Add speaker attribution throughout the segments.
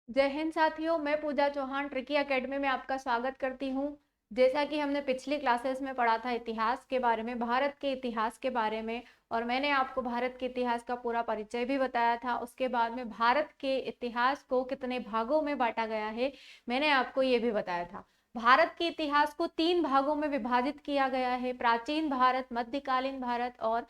Speaker 1: जय हिंद साथियों, मैं पूजा चौहान ट्रिकी एकेडमी में आपका स्वागत करती हूँ। जैसा कि हमने पिछली क्लासेस में पढ़ा था इतिहास के बारे में, भारत के इतिहास के बारे में, और मैंने आपको भारत के इतिहास का पूरा परिचय भी बताया था। उसके बाद में भारत के इतिहास को कितने भागों में बांटा गया है, मैंने आपको ये भी बताया था। भारत के इतिहास को 3 भागों में विभाजित किया गया है: प्राचीन भारत, मध्यकालीन भारत और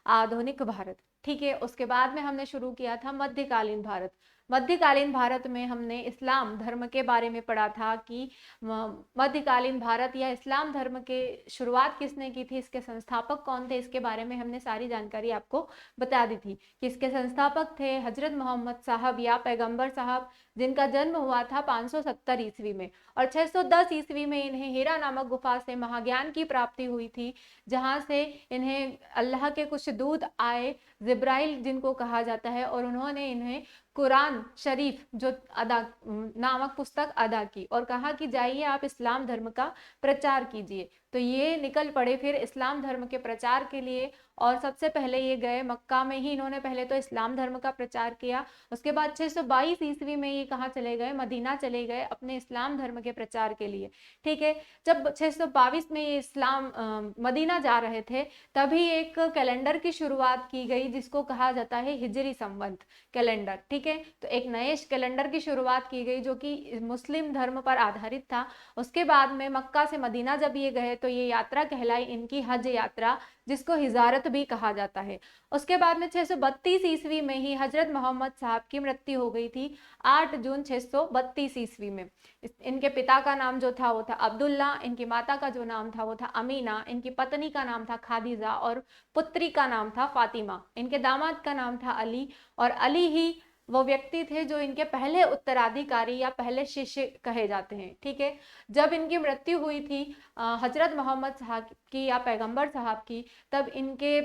Speaker 1: आधुनिक भारत। ठीक है, उसके बाद में हमने शुरू किया था मध्यकालीन भारत। मध्यकालीन भारत में हमने इस्लाम धर्म के बारे में पढ़ा था कि मध्यकालीन भारत या इस्लाम धर्म के शुरुआत किसने की थी, इसके संस्थापक कौन थे, इसके बारे में हमने सारी जानकारी आपको बता दी थी कि इसके संस्थापक थे हजरत मोहम्मद साहब या पैगंबर साहब, जिनका जन्म हुआ था 570 ईस्वी में, और 610 ईस्वी में इन्हें हीरा नामक गुफा से महाज्ञान की प्राप्ति हुई थी, जहां से इन्हें अल्लाह के कुछ दूत आए, जिब्राइल जिनको कहा जाता है, और उन्होंने इन्हें कुरान शरीफ जो अदा नामक पुस्तक अदा की और कहा कि जाइए आप इस्लाम धर्म का प्रचार कीजिए। तो ये निकल पड़े फिर इस्लाम धर्म के प्रचार के लिए, और सबसे पहले ये गए मक्का में ही, इन्होंने पहले तो इस्लाम धर्म का प्रचार किया। उसके बाद 622 ईस्वी में ये कहाँ चले गए, मदीना चले गए अपने इस्लाम धर्म के प्रचार के लिए। ठीक है, जब 622 में ये इस्लाम मदीना जा रहे थे, तभी एक कैलेंडर की शुरुआत की गई जिसको कहा जाता है हिजरी संवत कैलेंडर। ठीक है, तो एक नए कैलेंडर की शुरुआत की गई जो कि मुस्लिम धर्म पर आधारित था। उसके बाद में मक्का से मदीना जब ये गए तो ये यात्रा कहलाई इनकी हज यात्रा, जिसको हिजारत भी कहा जाता है। उसके बाद में 632 ईस्वी में ही हजरत मोहम्मद साहब की मृत्यु हो गई थी, 8 जून 632 ईस्वी में। इनके पिता का नाम जो था वो था अब्दुल्ला, इनकी माता का जो नाम था वो था अमीना, इनकी पत्नी का नाम था खादीजा और पुत्री का नाम था फातिमा। इनके दामाद का नाम था अली, और अली ही वो व्यक्ति थे जो इनके पहले उत्तराधिकारी या पहले शिष्य कहे जाते हैं। ठीक है, जब इनकी मृत्यु हुई थी हजरत मोहम्मद साहब की या पैगंबर साहब की, तब इनके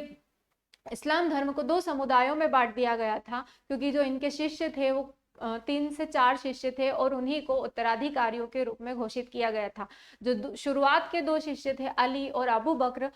Speaker 1: इस्लाम धर्म को 2 समुदायों में बांट दिया गया था, क्योंकि जो इनके शिष्य थे वो 3 से 4 शिष्य थे, और उन्हीं को उत्तराधिकारियों के रूप में घोषित किया गया था। जो शुरुआत के 2 शिष्य थे अली और अबू बकर,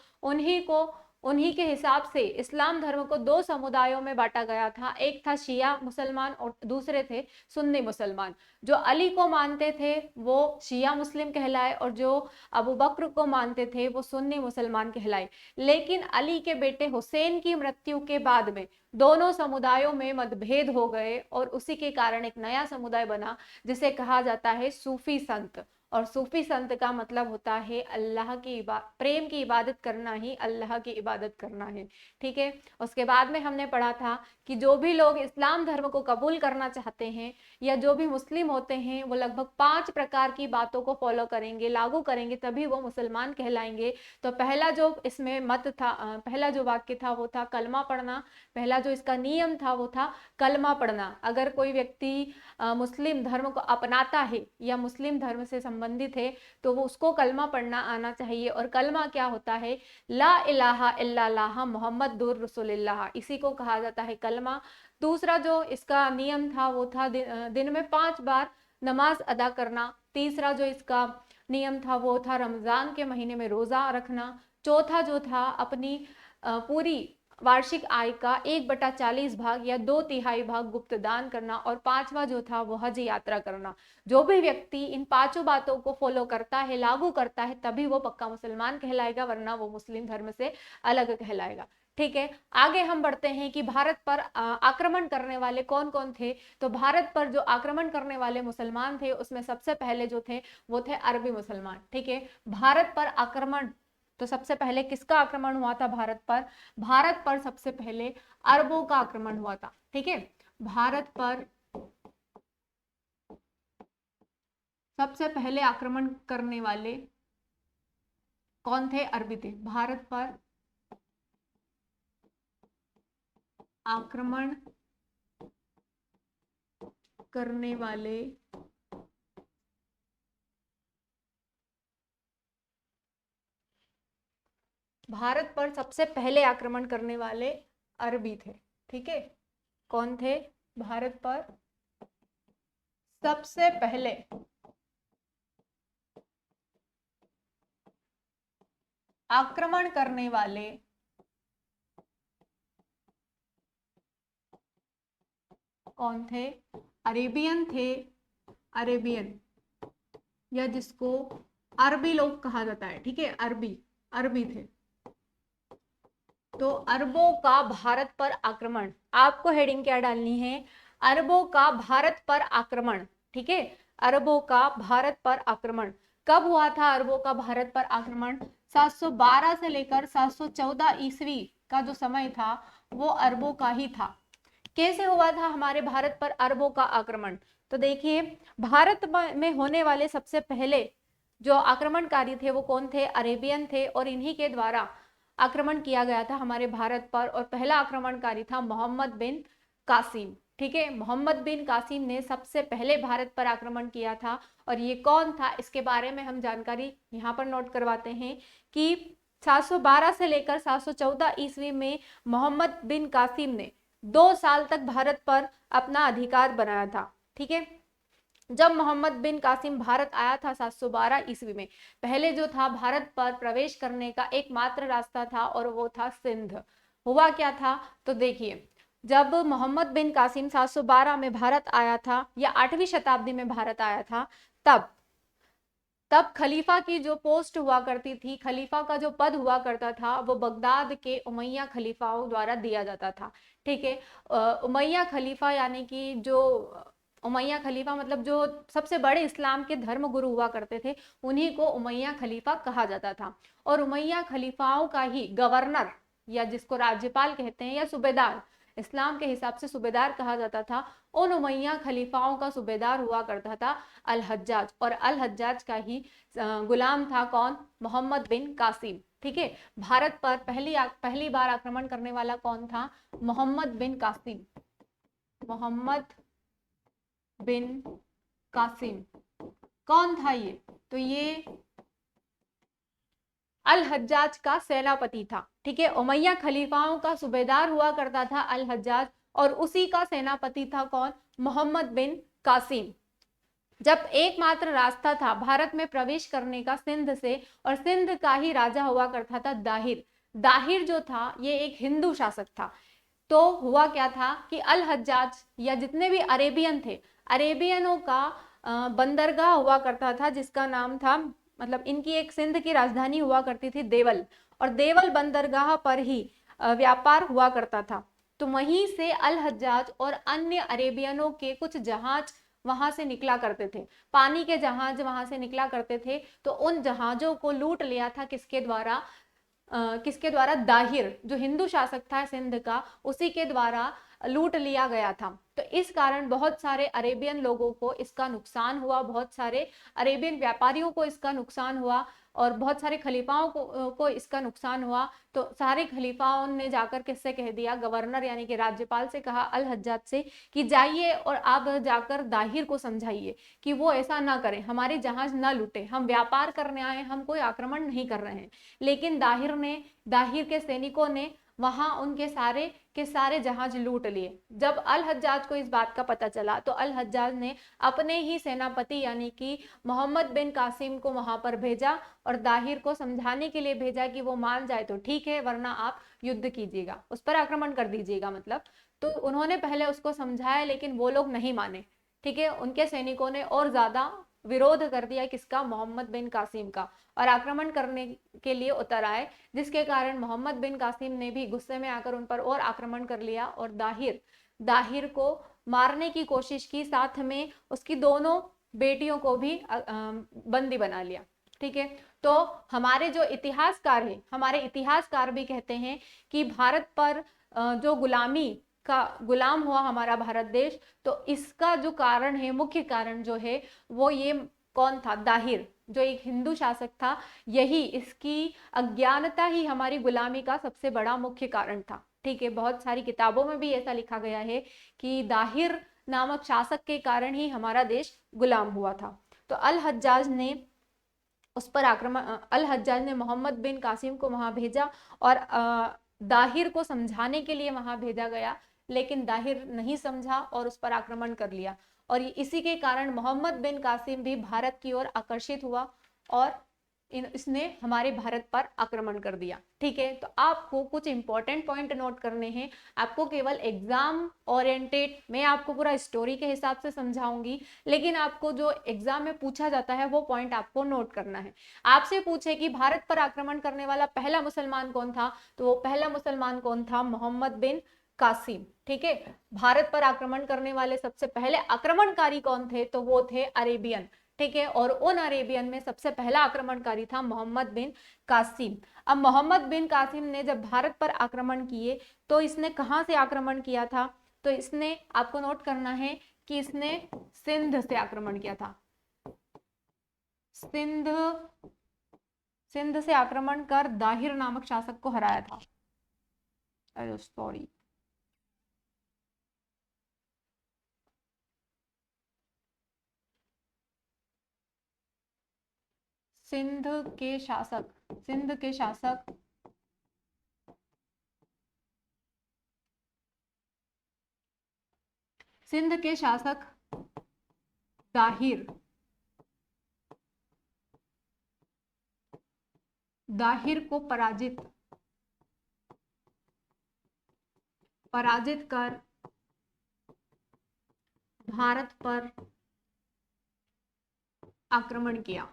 Speaker 1: उन्हीं के हिसाब से इस्लाम धर्म को 2 समुदायों में बांटा गया था। एक था शिया मुसलमान और दूसरे थे सुन्नी मुसलमान। जो अली को मानते थे वो शिया मुस्लिम कहलाए, और जो अबू बकर को मानते थे वो सुन्नी मुसलमान कहलाए। लेकिन अली के बेटे हुसैन की मृत्यु के बाद में दोनों समुदायों में मतभेद हो गए, और उसी के कारण एक नया समुदाय बना जिसे कहा जाता है सूफी संत। और सूफी संत का मतलब होता है अल्लाह की प्रेम की इबादत करना ही अल्लाह की इबादत करना है। ठीक है, उसके बाद में हमने पढ़ा था कि जो भी लोग इस्लाम धर्म को कबूल करना चाहते हैं या जो भी मुस्लिम होते हैं, वो लगभग 5 प्रकार की बातों को फॉलो करेंगे, लागू करेंगे, तभी वो मुसलमान कहलाएंगे। तो पहला जो इसमें मत था, पहला जो वाक्य था वो था कलमा पढ़ना। पहला जो इसका नियम था वो था कलमा पढ़ना। अगर कोई व्यक्ति मुस्लिम धर्म को अपनाता है या मुस्लिम धर्म से संबंधित है, तो वो उसको कलमा पढ़ना आना चाहिए। और कलमा क्या होता है? ला इलाहा इल्लल्लाह मुहम्मदुर रसूलुल्लाह, इसी को कहा जाता है कलमा। दूसरा जो इसका नियम था वो था दिन में 5 बार नमाज अदा करना। तीसरा जो इसका नियम था वो था रमजान के महीने में रोजा रखना। चौथा जो था अपनी पूरी वार्षिक आय का 1/40 भाग या 2/3 भाग गुप्त दान करना। और पांचवा जो था वो हज यात्रा करना। जो भी व्यक्ति इन 5 बातों को फॉलो करता है, लागू करता है, तभी वो पक्का मुसलमान कहलाएगा, वरना वो मुस्लिम धर्म से अलग कहलाएगा। ठीक है, आगे हम बढ़ते हैं कि भारत पर आक्रमण करने वाले कौन कौन थे। तो भारत पर जो आक्रमण करने वाले मुसलमान थे उसमें सबसे पहले जो थे वो थे अरबी मुसलमान। ठीक है, भारत पर आक्रमण, तो सबसे पहले किसका आक्रमण हुआ था भारत पर? भारत पर सबसे पहले अरबों का आक्रमण हुआ था। ठीक है, भारत पर सबसे पहले आक्रमण करने वाले कौन थे? अरबी थे। भारत पर आक्रमण करने वाले भारत पर सबसे पहले आक्रमण करने वाले अरबी थे। ठीक है, कौन थे? भारत पर सबसे पहले आक्रमण करने वाले कौन थे? अरेबियन थे, अरेबियन, या जिसको अरबी लोग कहा जाता है, ठीक है, अरबी थे। तो अरबों का भारत पर आक्रमण, आपको हेडिंग क्या डालनी है, अरबों का भारत पर आक्रमण, ठीक है, अरबों का भारत पर आक्रमण। कब हुआ था अरबों का भारत पर आक्रमण? 712 से लेकर 714 ईस्वी का जो समय था वो अरबों का ही था। कैसे हुआ था हमारे भारत पर अरबों का आक्रमण? तो देखिए, भारत में होने वाले सबसे पहले जो आक्रमणकारी थे वो कौन थे? अरेबियन थे, और इन्हीं के द्वारा आक्रमण किया गया था हमारे भारत पर। और पहला आक्रमणकारी था मोहम्मद बिन कासिम, ठीक है, मोहम्मद बिन कासिम ने सबसे पहले भारत पर आक्रमण किया था। और ये कौन था इसके बारे में हम जानकारी यहाँ पर नोट करवाते हैं कि 712 से लेकर 714 ईस्वी में मोहम्मद बिन कासिम ने 2 साल तक भारत पर अपना अधिकार बनाया था, ठीक है। जब मोहम्मद बिन कासिम भारत आया था 712 ईस्वी में, पहले जो था भारत पर प्रवेश करने का एकमात्र रास्ता था और वो था सिंध। हुआ क्या था? तो देखिए, जब मोहम्मद बिन कासिम 712 में भारत आया था, या 8वीं शताब्दी में भारत आया था, तब खलीफा की जो पोस्ट हुआ करती थी, खलीफा का जो पद हुआ करता था, वो बगदाद के उमैया खलीफाओं द्वारा दिया जाता था, ठीक है। उमैया खलीफा यानी कि जो उमैया खलीफा मतलब जो सबसे बड़े इस्लाम के धर्म गुरु हुआ करते थे, उन्हीं को उमैया खलीफा कहा जाता था। और उमैया खलीफाओं का ही गवर्नर, या जिसको राज्यपाल कहते हैं, या सूबेदार, इस्लाम के हिसाब से सूबेदार कहा जाता था, उन उमैया खलीफाओं का सूबेदार हुआ करता था अल हज्जाज। और अल हज्जाज का ही गुलाम था कौन? मोहम्मद बिन कासिम, ठीक है। भारत पर पहली बार आक्रमण करने वाला कौन था? मोहम्मद बिन कासिम, मोहम्मद बिन कासिम। कौन था ये? तो ये अल हज्जाज का सेनापति था, ठीक है। उमैया खलीफाओं का सूबेदार हुआ करता था अल हज्जाज, और उसी का सेनापति था कौन? मोहम्मद बिन कासिम। जब एकमात्र रास्ता था भारत में प्रवेश करने का सिंध से, और सिंध का ही राजा हुआ करता था दाहिर। दाहिर जो था ये एक हिंदू शासक था। तो हुआ क्या था कि अल हज्जाज या जितने भी अरेबियन थे, अरेबियनों का बंदरगाह हुआ करता था, जिसका नाम था, मतलब इनकी एक सिंध की राजधानी हुआ करती थी देवल, और देवल बंदरगाह पर ही व्यापार हुआ करता था। तो वहीं से अल हज्जाज और अन्य अरेबियनों के कुछ जहाज वहां से निकला करते थे, पानी के जहाज वहां से निकला करते थे। तो उन जहाजों को लूट लिया था किसके द्वारा? दाहिर, जो हिंदू शासक था सिंध का, उसी के द्वारा लूट लिया गया था। तो इस कारण बहुत सारे अरेबियन लोगों को इसका नुकसान हुआ, बहुत सारे अरेबियन व्यापारियों को इसका नुकसान हुआ, और बहुत सारे खलीफाओं को इसका नुकसान हुआ। तो सारे खलीफाओं ने जाकर किससे कह दिया? गवर्नर यानी कि राज्यपाल से कहा अल हज्जाज से कि जाइए और आप जाकर दाहिर को समझाइए कि वो ऐसा ना करे, हमारे जहाज ना लूटे, हम व्यापार करने आए, हम कोई आक्रमण नहीं कर रहे हैं। लेकिन दाहिर के सैनिकों ने वहां उनके सारे के सारे जहाज लूट लिए। जब अल हज्जाज को इस बात का पता चला, तो अल हज्जाज ने अपने ही सेनापति यानी कि मोहम्मद बिन कासिम को वहां पर भेजा, और दाहिर को समझाने के लिए भेजा कि वो मान जाए तो ठीक है, वरना आप युद्ध कीजिएगा, उस पर आक्रमण कर दीजिएगा मतलब। तो उन्होंने पहले उसको समझाया, लेकिन वो लोग नहीं माने, ठीक है। उनके सैनिकों ने और ज्यादा विरोध कर दिया, किसका? मोहम्मद बिन कासिम का, और आक्रमण करने के लिए उतर आए, जिसके कारण मोहम्मद बिन कासिम ने भी गुस्से में आकर उन पर और आक्रमण कर लिया, और दाहिर को मारने की कोशिश की, साथ में उसकी दोनों बेटियों को भी बंदी बना लिया, ठीक है। तो हमारे जो इतिहासकार हैं, हमारे इतिहासकार भी कहते हैं कि भारत पर जो गुलामी का गुलाम हुआ हमारा भारत देश, तो इसका जो कारण है, मुख्य कारण जो है, वो ये कौन था? दाहिर, जो एक हिंदू शासक था। यही, इसकी अज्ञानता ही हमारी गुलामी का सबसे बड़ा मुख्य कारण था, ठीक है। बहुत सारी किताबों में भी ऐसा लिखा गया है कि दाहिर नामक शासक के कारण ही हमारा देश गुलाम हुआ था। तो अल हज्जाज ने उस पर अल हज्जाज ने मोहम्मद बिन कासिम को वहां भेजा, और दाहिर को समझाने के लिए वहां भेजा गया, लेकिन दाहिर नहीं समझा और उस पर आक्रमण कर लिया। और इसी के कारण मोहम्मद बिन कासिम भी भारत की ओर आकर्षित हुआ, और इसने हमारे भारत पर आक्रमण कर दिया। ठीक है, तो आपको कुछ इंपॉर्टेंट पॉइंट नोट करने हैं। आपको केवल एग्जाम ओरिएंटेड, मैं आपको पूरा स्टोरी के हिसाब से समझाऊंगी, लेकिन आपको जो एग्जाम में पूछा जाता है वो पॉइंट आपको नोट करना है। आपसे पूछे कि भारत पर आक्रमण करने वाला पहला मुसलमान कौन था, तो वो पहला मुसलमान कौन था? मोहम्मद बिन कासिम। ठीक है, भारत पर आक्रमण करने वाले सबसे पहले आक्रमणकारी कौन थे? तो वो थे अरेबियन। ठीक है, और उन अरेबियन में सबसे पहला आक्रमणकारी था मोहम्मद बिन कासिम। अब मोहम्मद बिन कासिम ने जब भारत पर आक्रमण किए तो इसने कहां से आक्रमण किया था? तो इसने, आपको नोट करना है कि इसने सिंध से आक्रमण किया था। सिंध सिंध से आक्रमण कर दाहिर नामक शासक को हराया था। अरे सॉरी, सिंध के शासक सिंध के शासक सिंध के शासक दाहिर दाहिर को पराजित कर भारत पर आक्रमण किया।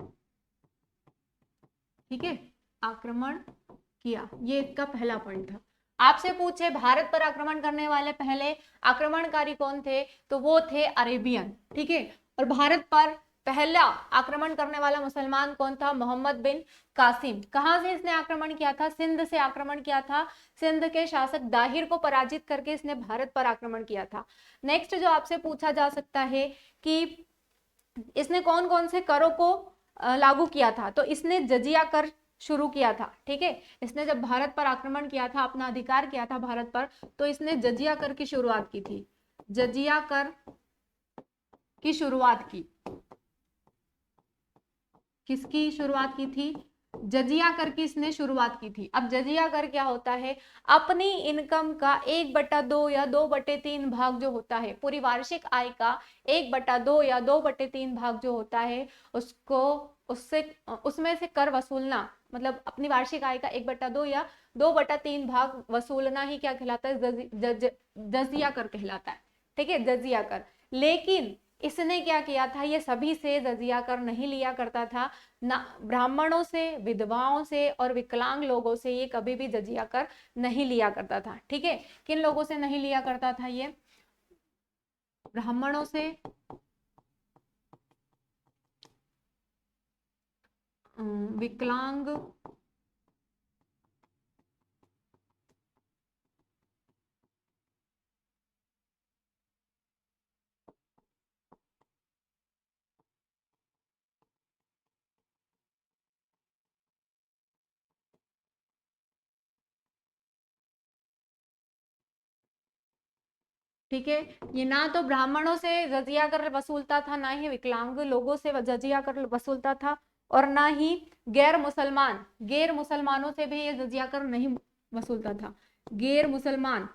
Speaker 1: ठीक है, आक्रमण किया, ये इसका पहला पॉइंट था। आपसे पूछे भारत पर आक्रमण करने वाले पहले आक्रमणकारी कौन थे, तो वो थे अरेबियन। ठीक है, और भारत पर पहला आक्रमण करने वाला मुसलमान कौन था? मोहम्मद बिन कासिम। कहां से इसने आक्रमण किया था? सिंध से आक्रमण किया था। सिंध के शासक दाहिर को पराजित करके इसने भारत पर आक्रमण किया था। नेक्स्ट जो आपसे पूछा जा सकता है कि इसने कौन कौन से करों को लागू किया था, तो इसने जजिया कर शुरू किया था। ठीक है, इसने जब भारत पर आक्रमण किया था, अपना अधिकार किया था भारत पर, तो इसने जजिया कर की शुरुआत की थी। जजिया कर की शुरुआत की। किसकी शुरुआत की थी? जजिया कर की इसने शुरुआत की थी। अब जजिया कर क्या होता है? अपनी इनकम का 1/2 या 2/3 भाग जो होता है, पूरी वार्षिक आय का 1/2 या 2/3 भाग जो होता है, उसको उससे उसमें से कर वसूलना, मतलब अपनी वार्षिक आय का 1/2 या 2/3 भाग वसूलना ही क्या कहलाता है? जजिया कर कहलाता है। ठीक है, जजिया कर। लेकिन इसने क्या किया था? ये सभी से जजिया कर नहीं लिया करता था, ना ब्राह्मणों से, विधवाओं से और विकलांग लोगों से ये कभी भी जजिया कर नहीं लिया करता था। ठीक है, किन लोगों से नहीं लिया करता था? ये ब्राह्मणों से, विकलांग ठीक है, ये ना तो ब्राह्मणों से जजिया कर वसूलता था, ना ही विकलांग लोगों से जजिया कर वसूलता था, और ना ही गैर मुसलमानों से भी ये जजिया कर नहीं वसूलता था। गैर मुसलमान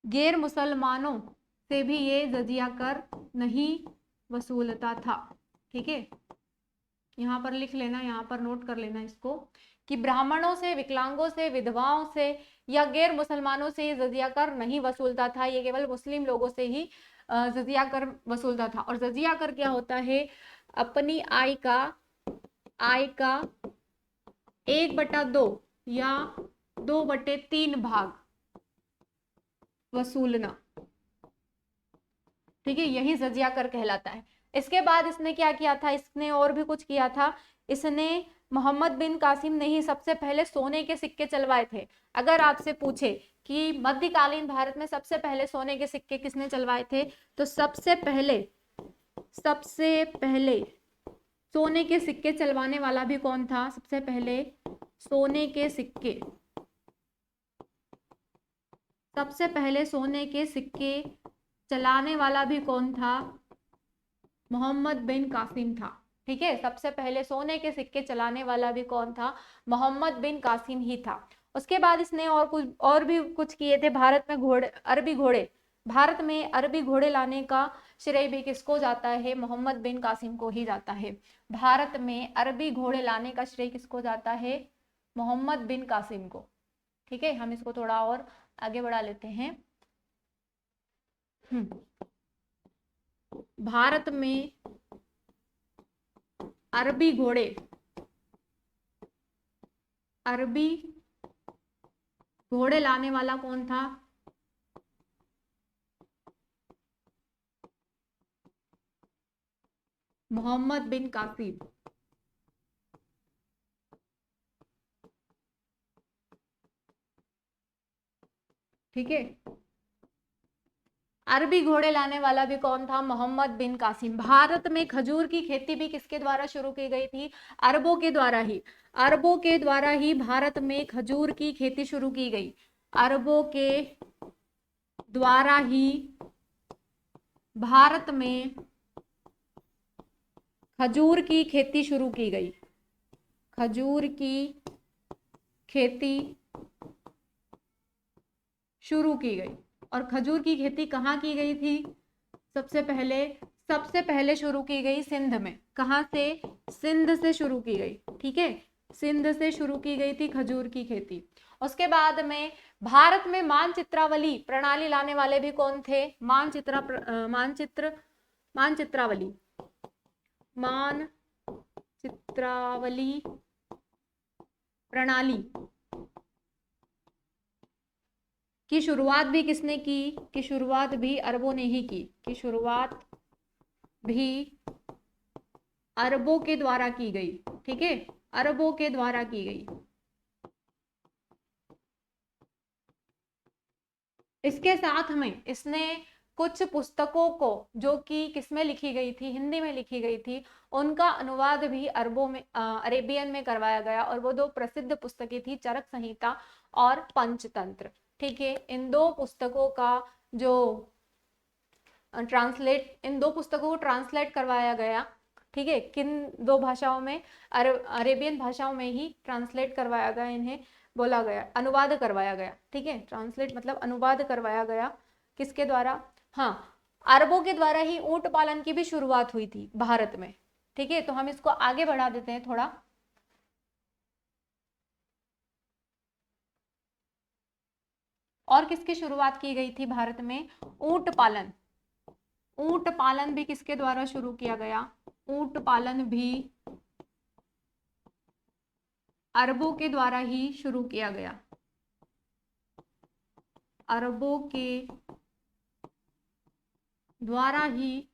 Speaker 1: गैर मुसलमानों से भी ये जजिया कर नहीं वसूलता था। ठीक है, यहाँ पर लिख लेना, यहाँ पर नोट कर लेना इसको, कि ब्राह्मणों से, विकलांगों से, विधवाओं से या गैर मुसलमानों से ये जजिया कर नहीं वसूलता था। ये केवल मुस्लिम लोगों से ही जजिया कर वसूलता था। और जजिया कर क्या होता है? अपनी आय का 1/2 या 2/3 भाग वसूलना। ठीक है, यही जजिया कर कहलाता है। इसके बाद इसने क्या किया था? इसने और भी कुछ किया था। इसने, मोहम्मद बिन कासिम ने ही सबसे पहले सोने के सिक्के चलवाए थे। अगर आपसे पूछे कि मध्यकालीन भारत में सबसे पहले सोने के सिक्के किसने चलवाए थे, तो सबसे पहले सोने के सिक्के चलवाने वाला भी कौन था? सबसे पहले सोने के सिक्के सबसे पहले सोने के सिक्के चलाने वाला भी कौन था? मोहम्मद बिन कासिम था। ठीक है, सबसे पहले सोने के सिक्के चलाने वाला भी कौन था? मोहम्मद बिन कासिम ही था। उसके बाद इसने और भी कुछ किए थे। भारत में भारत में अरबी घोड़े लाने का श्रेय भी किसको जाता है? मोहम्मद बिन कासिम को ही जाता है। भारत में अरबी घोड़े लाने का श्रेय किसको जाता है? मोहम्मद बिन कासिम को। ठीक है, हम इसको थोड़ा और आगे बढ़ा लेते हैं। भारत में अरबी घोड़े लाने वाला कौन था? मोहम्मद बिन कासिम। ठीक है, अरबी घोड़े लाने वाला भी कौन था? मोहम्मद बिन कासिम। भारत में खजूर की खेती भी किसके द्वारा शुरू की गई थी? अरबों के द्वारा ही। अरबों के द्वारा ही भारत में खजूर की खेती शुरू की गई। अरबों के द्वारा ही भारत में खजूर की खेती शुरू की गई। खजूर की खेती शुरू की गई। और खजूर की खेती कहाँ की गई थी? सबसे पहले शुरू की गई सिंध में। कहाँ से? सिंध से शुरू की गई। ठीक है, सिंध से शुरू की गई थी खजूर की खेती। उसके बाद में भारत में मानचित्रावली प्रणाली लाने वाले भी कौन थे? मानचित्रावली प्रणाली की शुरुआत भी किसने की? कि शुरुआत भी अरबों ने ही की। कि शुरुआत भी अरबों के द्वारा की गई। ठीक है, अरबों के द्वारा की गई। इसके साथ में इसने कुछ पुस्तकों को, जो कि किसमें लिखी गई थी? हिंदी में लिखी गई थी, उनका अनुवाद भी अरेबियन में करवाया गया। और वो दो प्रसिद्ध पुस्तकें थी, चरक संहिता और पंचतंत्र। ठीक है, इन दो पुस्तकों को ट्रांसलेट करवाया गया। ठीक है, किन दो भाषाओं में? अरेबियन भाषाओं में ही ट्रांसलेट करवाया गया, इन्हें बोला गया, अनुवाद करवाया गया। ठीक है, ट्रांसलेट मतलब अनुवाद करवाया गया। किसके द्वारा? हाँ, अरबों के द्वारा ही ऊंट पालन की भी शुरुआत हुई थी भारत में। ठीक है, तो हम इसको आगे बढ़ा देते हैं थोड़ा। और किसकी शुरुआत की गई थी भारत में? ऊंट पालन भी किसके द्वारा शुरू किया गया? ऊंट पालन भी अरबों के द्वारा ही शुरू किया गया। अरबों के द्वारा ही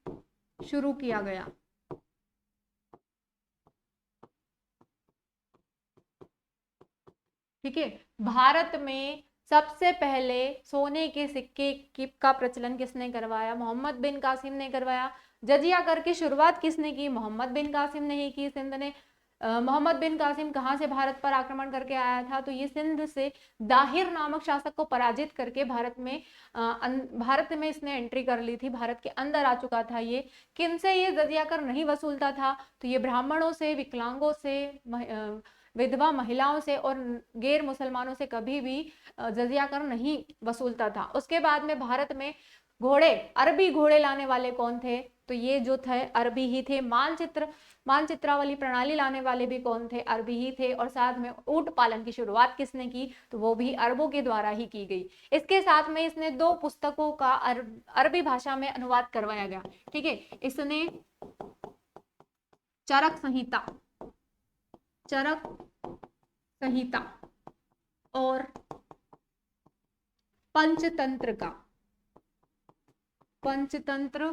Speaker 1: शुरू किया गया। ठीक है, भारत में सबसे पहले सोने के सिक्के का प्रचलन किसने करवाया? मोहम्मद बिन कासिम ने करवाया। जजिया कर की शुरुआत किसने की? मोहम्मद बिन कासिम ने ही की, सिंध ने। मोहम्मद बिन कासिम कहाँ से भारत पर आक्रमण करके आया था? तो ये सिंध से दाहिर नामक शासक को पराजित करके भारत में इसने एंट्री कर ली थी, भारत के अंदर आ चुका था ये। किनसे ये जजिया कर नहीं वसूलता था? तो ये ब्राह्मणों से, विकलांगों से, विधवा महिलाओं से और गैर मुसलमानों से कभी भी जजिया कर नहीं वसूलता था। उसके बाद में भारत में अरबी घोड़े लाने वाले कौन थे? तो ये जो थे अरबी ही थे। मानचित्रावली प्रणाली लाने वाले भी कौन थे? अरबी ही थे। और साथ में ऊंट पालन की शुरुआत किसने की? तो वो भी अरबों के द्वारा ही की गई। इसके साथ में इसने दो पुस्तकों का अरबी भाषा में अनुवाद करवाया गया। ठीक है, इसने चरक संहिता और पंचतंत्र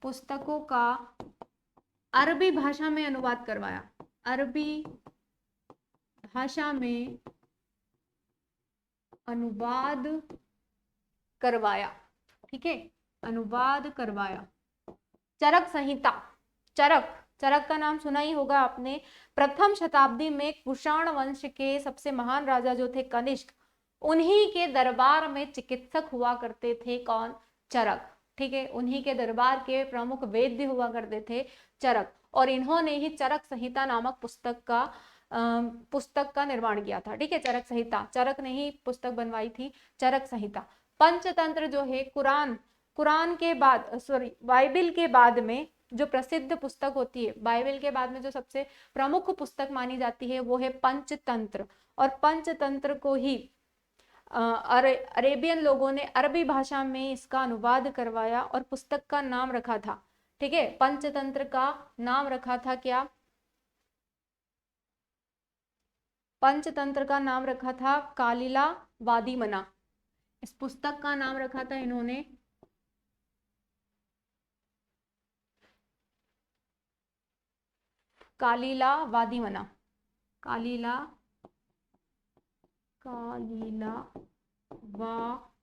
Speaker 1: पुस्तकों का अरबी भाषा में अनुवाद करवाया। अरबी भाषा में अनुवाद करवाया। ठीक है, अनुवाद करवाया। चरक संहिता, चरक का नाम सुना ही होगा आपने। प्रथम शताब्दी में कुषाण वंश के सबसे महान राजा जो थे कनिष्क, उन्हीं के दरबार में चिकित्सक हुआ करते थे कौन? चरक। ठीक है, उन्हीं के दरबार के प्रमुख वैद्य हुआ करते थे चरक, और इन्होंने ही चरक संहिता नामक पुस्तक का निर्माण किया था। ठीक है, चरक संहिता, चरक ने ही पुस्तक बनवाई थी, चरक संहिता। पंचतंत्र जो है कुरान, कुरान के बाद सॉरी बाइबिल के बाद में जो प्रसिद्ध पुस्तक होती है, बाइबिल के बाद में जो सबसे प्रमुख पुस्तक मानी जाती है वो है पंचतंत्र। और पंचतंत्र को ही अरेबियन लोगों ने अरबी भाषा में इसका अनुवाद करवाया और पुस्तक का नाम रखा था। ठीक है, पंचतंत्र का नाम रखा था क्या? पंचतंत्र का नाम रखा था कालिला वादीमना। इस पुस्तक का नाम रखा था इन्होंने कालिला वादीमना। कालिला कालिला वादीमना।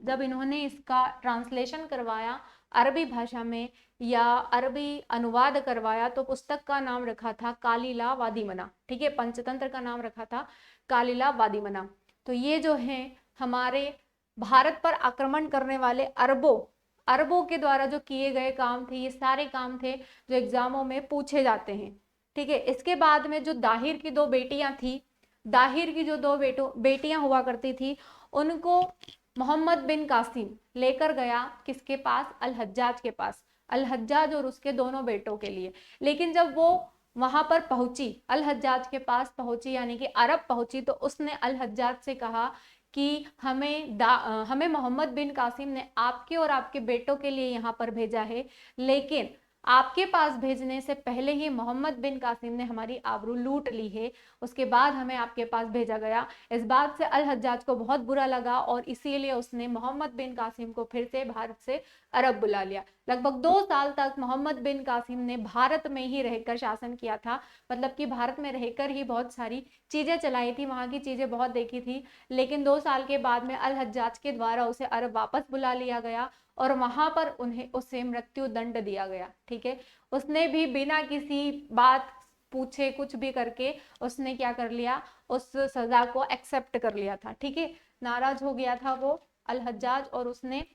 Speaker 1: जब इन्होंने इसका ट्रांसलेशन करवाया अरबी भाषा में या अरबी अनुवाद करवाया तो पुस्तक का नाम रखा था कालिला वादीमना। ठीक है, पंचतंत्र का नाम रखा था कालिला वादीमना। तो ये जो है हमारे भारत पर आक्रमण करने वाले अरबों अरबों के द्वारा जो किए गए काम थे, ये सारे काम थे जो एग्जामों में पूछे जाते हैं। ठीक है, इसके बाद में जो दाहिर की दो बेटियां थी, दाहिर की जो दो बेटियां हुआ करती थी, उनको मोहम्मद बिन कासिम लेकर गया किसके पास? अल हज्जाज के पास। अल हज्जाज और उसके दोनों बेटों के लिए। लेकिन जब वो वहां पर पहुंची, अल हज्जाज के पास पहुंची, यानी कि अरब पहुंची, तो उसने अल हज्जाज से कहा कि हमें मोहम्मद बिन कासिम ने आपके और आपके बेटों के लिए यहाँ पर भेजा है, लेकिन आपके पास भेजने से पहले ही मोहम्मद बिन कासिम ने हमारी आबरू लूट ली है, उसके बाद हमें आपके पास भेजा गया। इस बात से अल हज्जाज को बहुत बुरा लगा और इसीलिए उसने मोहम्मद बिन कासिम को फिर से भारत से अरब बुला लिया। लगभग 2 साल तक मोहम्मद बिन कासिम ने भारत में ही रहकर शासन किया था, मतलब कि भारत में रहकर ही बहुत सारी चीजें चलाई थी, वहां की चीजें बहुत देखी थी। लेकिन 2 साल के बाद में अल हज्जाज के द्वारा उसे अरब वापस बुला लिया गया और वहां पर उसे मृत्यु दंड दिया गया। ठीक है, उसने भी बिना किसी बात पूछे कुछ भी करके उसने क्या कर लिया? उस सजा को एक्सेप्ट कर लिया था। ठीक है, नाराज हो गया था वो अल हज्जाज, और उसने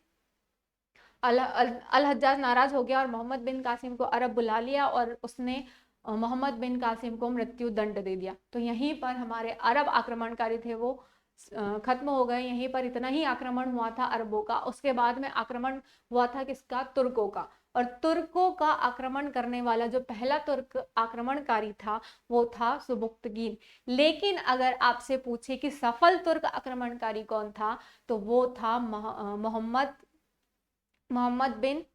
Speaker 1: अल हज्जाज नाराज हो गया और मोहम्मद बिन कासिम को अरब बुला लिया और उसने मोहम्मद बिन कासिम को मृत्यु दंड दे दिया। तो यहीं पर हमारे अरब आक्रमणकारी थे वो खत्म हो गए। यहीं पर इतना ही आक्रमण हुआ था अरबों का। उसके बाद में आक्रमण हुआ था किसका? तुर्कों का। और तुर्कों का आक्रमण करने वाला जो पहला तुर्क आक्रमणकारी था वो था सुबुक्तगीन। लेकिन अगर आपसे पूछे कि सफल तुर्क आक्रमणकारी कौन था, तो वो था मोहम्मद बिन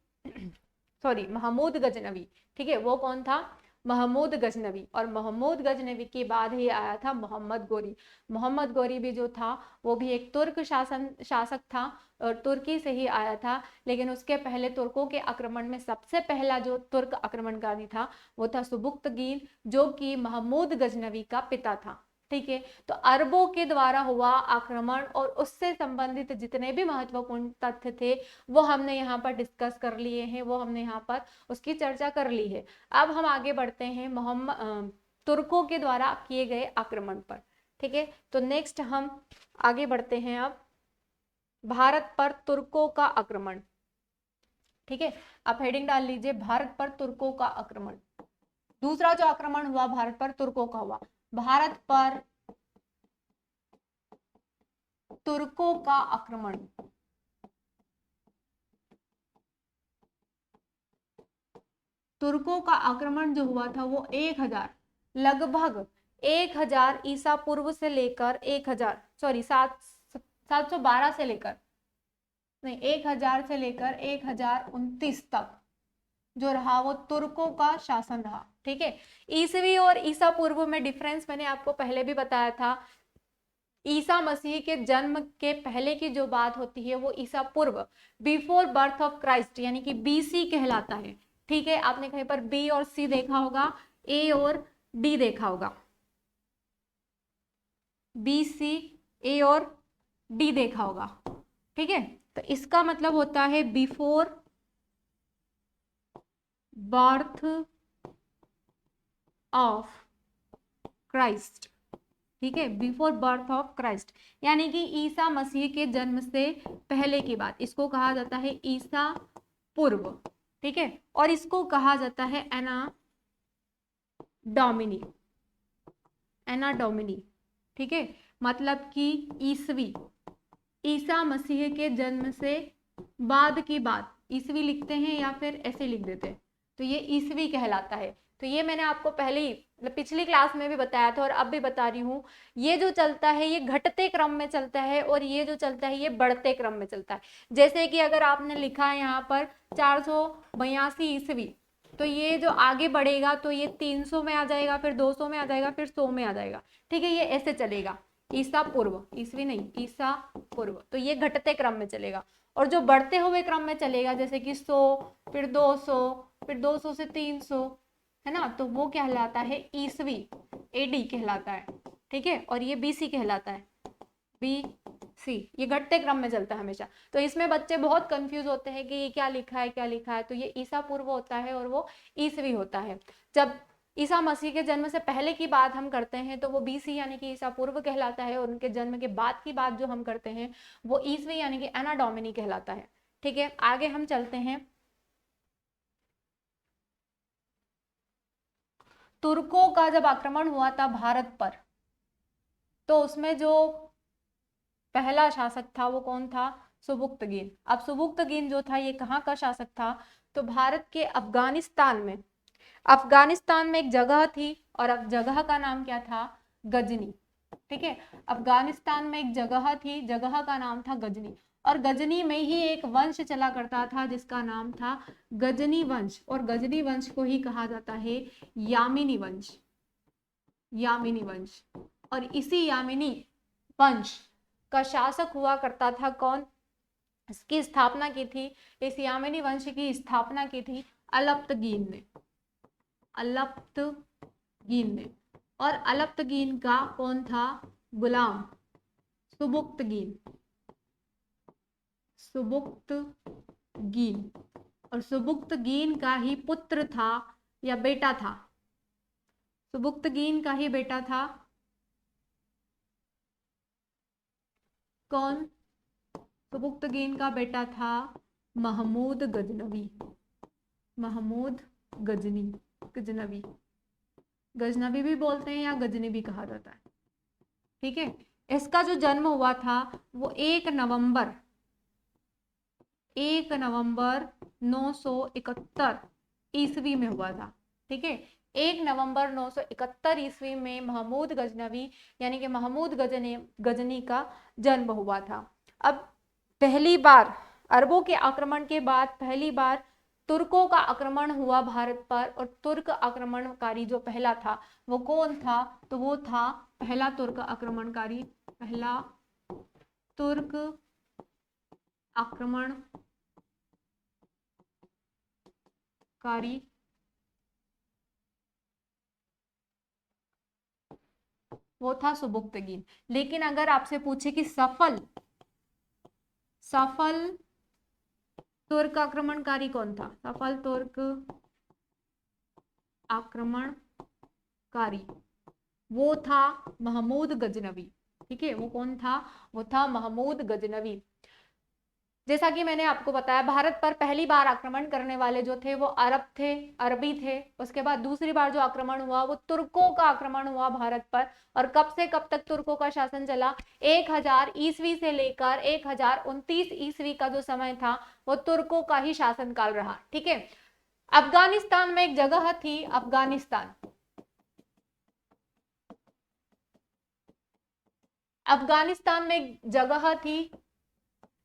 Speaker 1: महमूद गजनवी। ठीक है, वो कौन था? महमूद गजनवी। और महमूद गजनवी के बाद ही आया था मोहम्मद गोरी। मोहम्मद गोरी भी जो था वो भी एक तुर्क शासक था और तुर्की से ही आया था। लेकिन उसके पहले तुर्कों के आक्रमण में सबसे पहला जो तुर्क आक्रमणकारी था वो था सुबुक्तगीन, जो कि महमूद गजनवी का पिता था। ठीक है, तो अरबों के द्वारा हुआ आक्रमण और उससे संबंधित जितने भी महत्वपूर्ण तथ्य थे वो हमने यहाँ पर डिस्कस कर लिए हैं, वो हमने यहाँ पर उसकी चर्चा कर ली है। अब हम आगे बढ़ते हैं तुर्कों के द्वारा किए गए आक्रमण पर। ठीक है, तो नेक्स्ट हम आगे बढ़ते हैं अब भारत पर तुर्कों का आक्रमण। ठीक है, आप हेडिंग डाल लीजिए भारत पर तुर्कों का आक्रमण। दूसरा जो आक्रमण हुआ भारत पर तुर्कों का हुआ, भारत पर तुर्कों का आक्रमण। तुर्कों का आक्रमण जो हुआ था वो 1000 लगभग 1000 ईसा पूर्व से लेकर 712 से लेकर नहीं 1000 से लेकर 1029 तक जो रहा वो तुर्कों का शासन रहा। ठीक है, ईसवी और ईसा पूर्व में डिफरेंस मैंने आपको पहले भी बताया था। ईसा मसीह के जन्म के पहले की जो बात होती है वो ईसा पूर्व, बिफोर बर्थ ऑफ क्राइस्ट, यानी कि बीसी कहलाता है। ठीक है, आपने कहीं पर बी और सी देखा होगा, ए और डी देखा होगा, बी सी ए और डी देखा होगा। ठीक है, तो इसका मतलब होता है बिफोर बर्थ ऑफ क्राइस्ट। ठीक है, बिफोर बर्थ ऑफ क्राइस्ट, यानी कि ईसा मसीह के जन्म से पहले की बात, इसको कहा जाता है ईसा पूर्व। ठीक है, और इसको कहा जाता है एना डोमिनी, एना डोमिनी। ठीक है, मतलब कि ईसवी, ईसा मसीह के जन्म से बाद की बात, ईसवी लिखते हैं या फिर ऐसे लिख देते हैं, तो ये ईसवी कहलाता है। तो ये मैंने आपको पहले ही पिछली क्लास में भी बताया था और अब भी बता रही हूँ, ये जो चलता है ये घटते क्रम में चलता है और ये जो चलता है ये बढ़ते क्रम में चलता है। जैसे कि अगर आपने लिखा है यहाँ पर 482 ईस्वी, तो ये जो आगे बढ़ेगा तो ये 300 में आ जाएगा, फिर 200 में आ जाएगा, फिर 100 में आ जाएगा। ठीक है, ये ऐसे चलेगा, ईसा पूर्व, ईसवी नहीं, ईसा पूर्व, तो ये घटते क्रम में चलेगा। और जो बढ़ते हुए क्रम में चलेगा, जैसे कि 100, फिर 200, फिर 200 से 300, है ना, तो वो कहलाता है ईसवी, एडी कहलाता है। ठीक है, और ये बीसी कहलाता है, बीसी, ये घटते क्रम में चलता है हमेशा। तो इसमें बच्चे बहुत कंफ्यूज होते हैं कि ये क्या लिखा है क्या लिखा है, तो ये ईसा पूर्व होता है और वो ईसवी होता है। जब ईसा मसीह के जन्म से पहले की बात हम करते हैं तो वो बीसी यानी कि ईसा पूर्व कहलाता है, और उनके जन्म के बाद की बात जो हम करते हैं वो ईसवी यानी कि एना डोमिनी कहलाता है। ठीक है, आगे हम चलते हैं। तुर्कों का जब आक्रमण हुआ था भारत पर, तो उसमें जो पहला शासक था वो कौन था? सुबुक्तगीन। अब सुबुक्तगीन जो था ये कहाँ का शासक था? तो भारत के अफगानिस्तान में, अफगानिस्तान में एक जगह थी और अब जगह का नाम क्या था? गजनी। ठीक है, अफगानिस्तान में एक जगह थी, जगह का नाम था गजनी, और गजनी में ही एक वंश चला करता था जिसका नाम था गजनी वंश, और गजनी वंश को ही कहा जाता है यामिनी वंश, यामिनी वंश। और इसी यामिनी वंश का शासक हुआ करता था कौन? इसकी स्थापना की थी, इस यामिनी वंश की स्थापना की थी अलप्तगीन ने, अलप्तगीन ने। और अलप्तगीन का कौन था? गुलाम सुबुक्तगीन, सुबुक्तगीन। और सुबुक्तगीन का ही पुत्र था या बेटा था, सुबुक्तगीन का ही बेटा था कौन? सुबुक्तगीन का बेटा था महमूद गजनवी, महमूद गजनी, गजनवी, गजनवी भी बोलते हैं या गजनी भी कहा जाता है। ठीक है, इसका जो जन्म हुआ था वो 1 नवंबर 971 ईस्वी में हुआ था। ठीक है, 1 नवंबर 971 ईस्वी में महमूद गजनवी यानी कि महमूद गजनी का जन्म हुआ था। अब पहली बार अरबों के आक्रमण के बाद पहली बार तुर्कों का आक्रमण हुआ भारत पर, और तुर्क आक्रमणकारी जो पहला था वो कौन था? तो वो था पहला तुर्क आक्रमणकारी, पहला तुर्क आक्रमणकारी वो था सुबुक्तगीन। लेकिन अगर आपसे पूछे कि सफल तुर्क आक्रमणकारी कौन था? सफल तुर्क आक्रमणकारी वो था महमूद गजनवी। ठीक है, वो कौन था? वो था महमूद गजनवी। जैसा कि मैंने आपको बताया, भारत पर पहली बार आक्रमण करने वाले जो थे वो अरब थे, अरबी थे। उसके बाद दूसरी बार जो आक्रमण हुआ वो तुर्कों का आक्रमण हुआ भारत पर। और कब से कब तक तुर्कों का शासन चला? 1000 ईस्वी से लेकर 1029 ईस्वी का जो समय था वो तुर्कों का ही शासनकाल रहा। ठीक है, अफगानिस्तान में एक जगह थी, अफगानिस्तान, अफगानिस्तान में एक जगह थी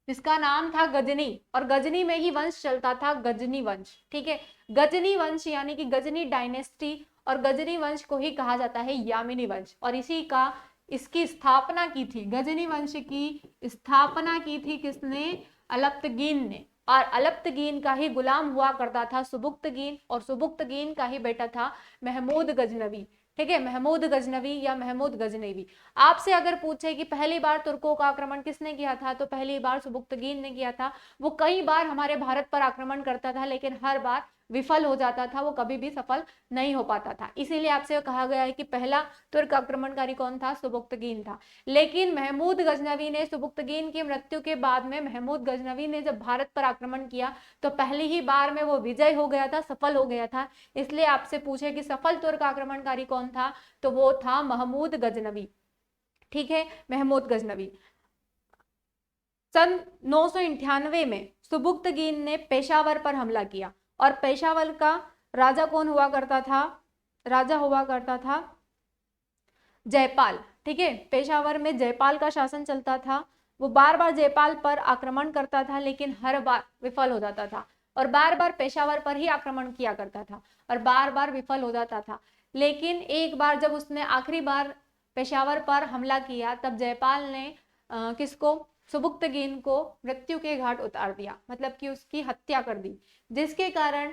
Speaker 1: जिसका नाम था गजनी, और गजनी में ही वंश चलता था, गजनी वंश। ठीक है, गजनी वंश यानी कि गजनी डायनेस्टी, और गजनी वंश को ही कहा जाता है यामिनी वंश। और इसकी स्थापना की थी, गजनी वंश की स्थापना की थी किसने? अलप्तगीन ने। और अलप्तगीन का ही गुलाम हुआ करता था सुबुक्तगीन, और सुबुक्तगीन का ही बेटा था महमूद गजनवी। ठीक है, महमूद गजनवी या महमूद गजनवी। आपसे अगर पूछे कि पहली बार तुर्कों का आक्रमण किसने किया था, तो पहली बार सुबुक्तगीन ने किया था। वो कई बार हमारे भारत पर आक्रमण करता था, लेकिन हर बार विफल हो जाता था, वो कभी भी सफल नहीं हो पाता था। इसीलिए आपसे कहा गया है कि पहला तुर्क आक्रमणकारी कौन था? सुबुक्तगीन था। लेकिन महमूद गजनवी ने, सुबुक्तगीन की मृत्यु के बाद में महमूद गजनवी ने जब भारत पर आक्रमण किया तो पहली ही बार में वो विजय हो गया था, सफल हो गया था। इसलिए आपसे पूछे कि सफल तुर्क आक्रमणकारी कौन था, तो वो था महमूद गजनवी। ठीक है, महमूद गजनवी। सन 998 में सुबुक्तगीन ने पेशावर पर हमला किया, और पेशावर का राजा कौन हुआ करता था? राजा हुआ करता था जयपाल। ठीक है, पेशावर में जयपाल का शासन चलता था। वो बार बार जयपाल पर आक्रमण करता था, लेकिन हर बार विफल हो जाता था, और बार बार पेशावर पर ही आक्रमण किया करता था और बार बार विफल हो जाता था। लेकिन एक बार जब उसने आखिरी बार पेशावर पर हमला किया, तब जयपाल ने किसको? सुबुक्तगीन को मृत्यु के घाट उतार दिया, मतलब कि उसकी हत्या कर दी, जिसके कारण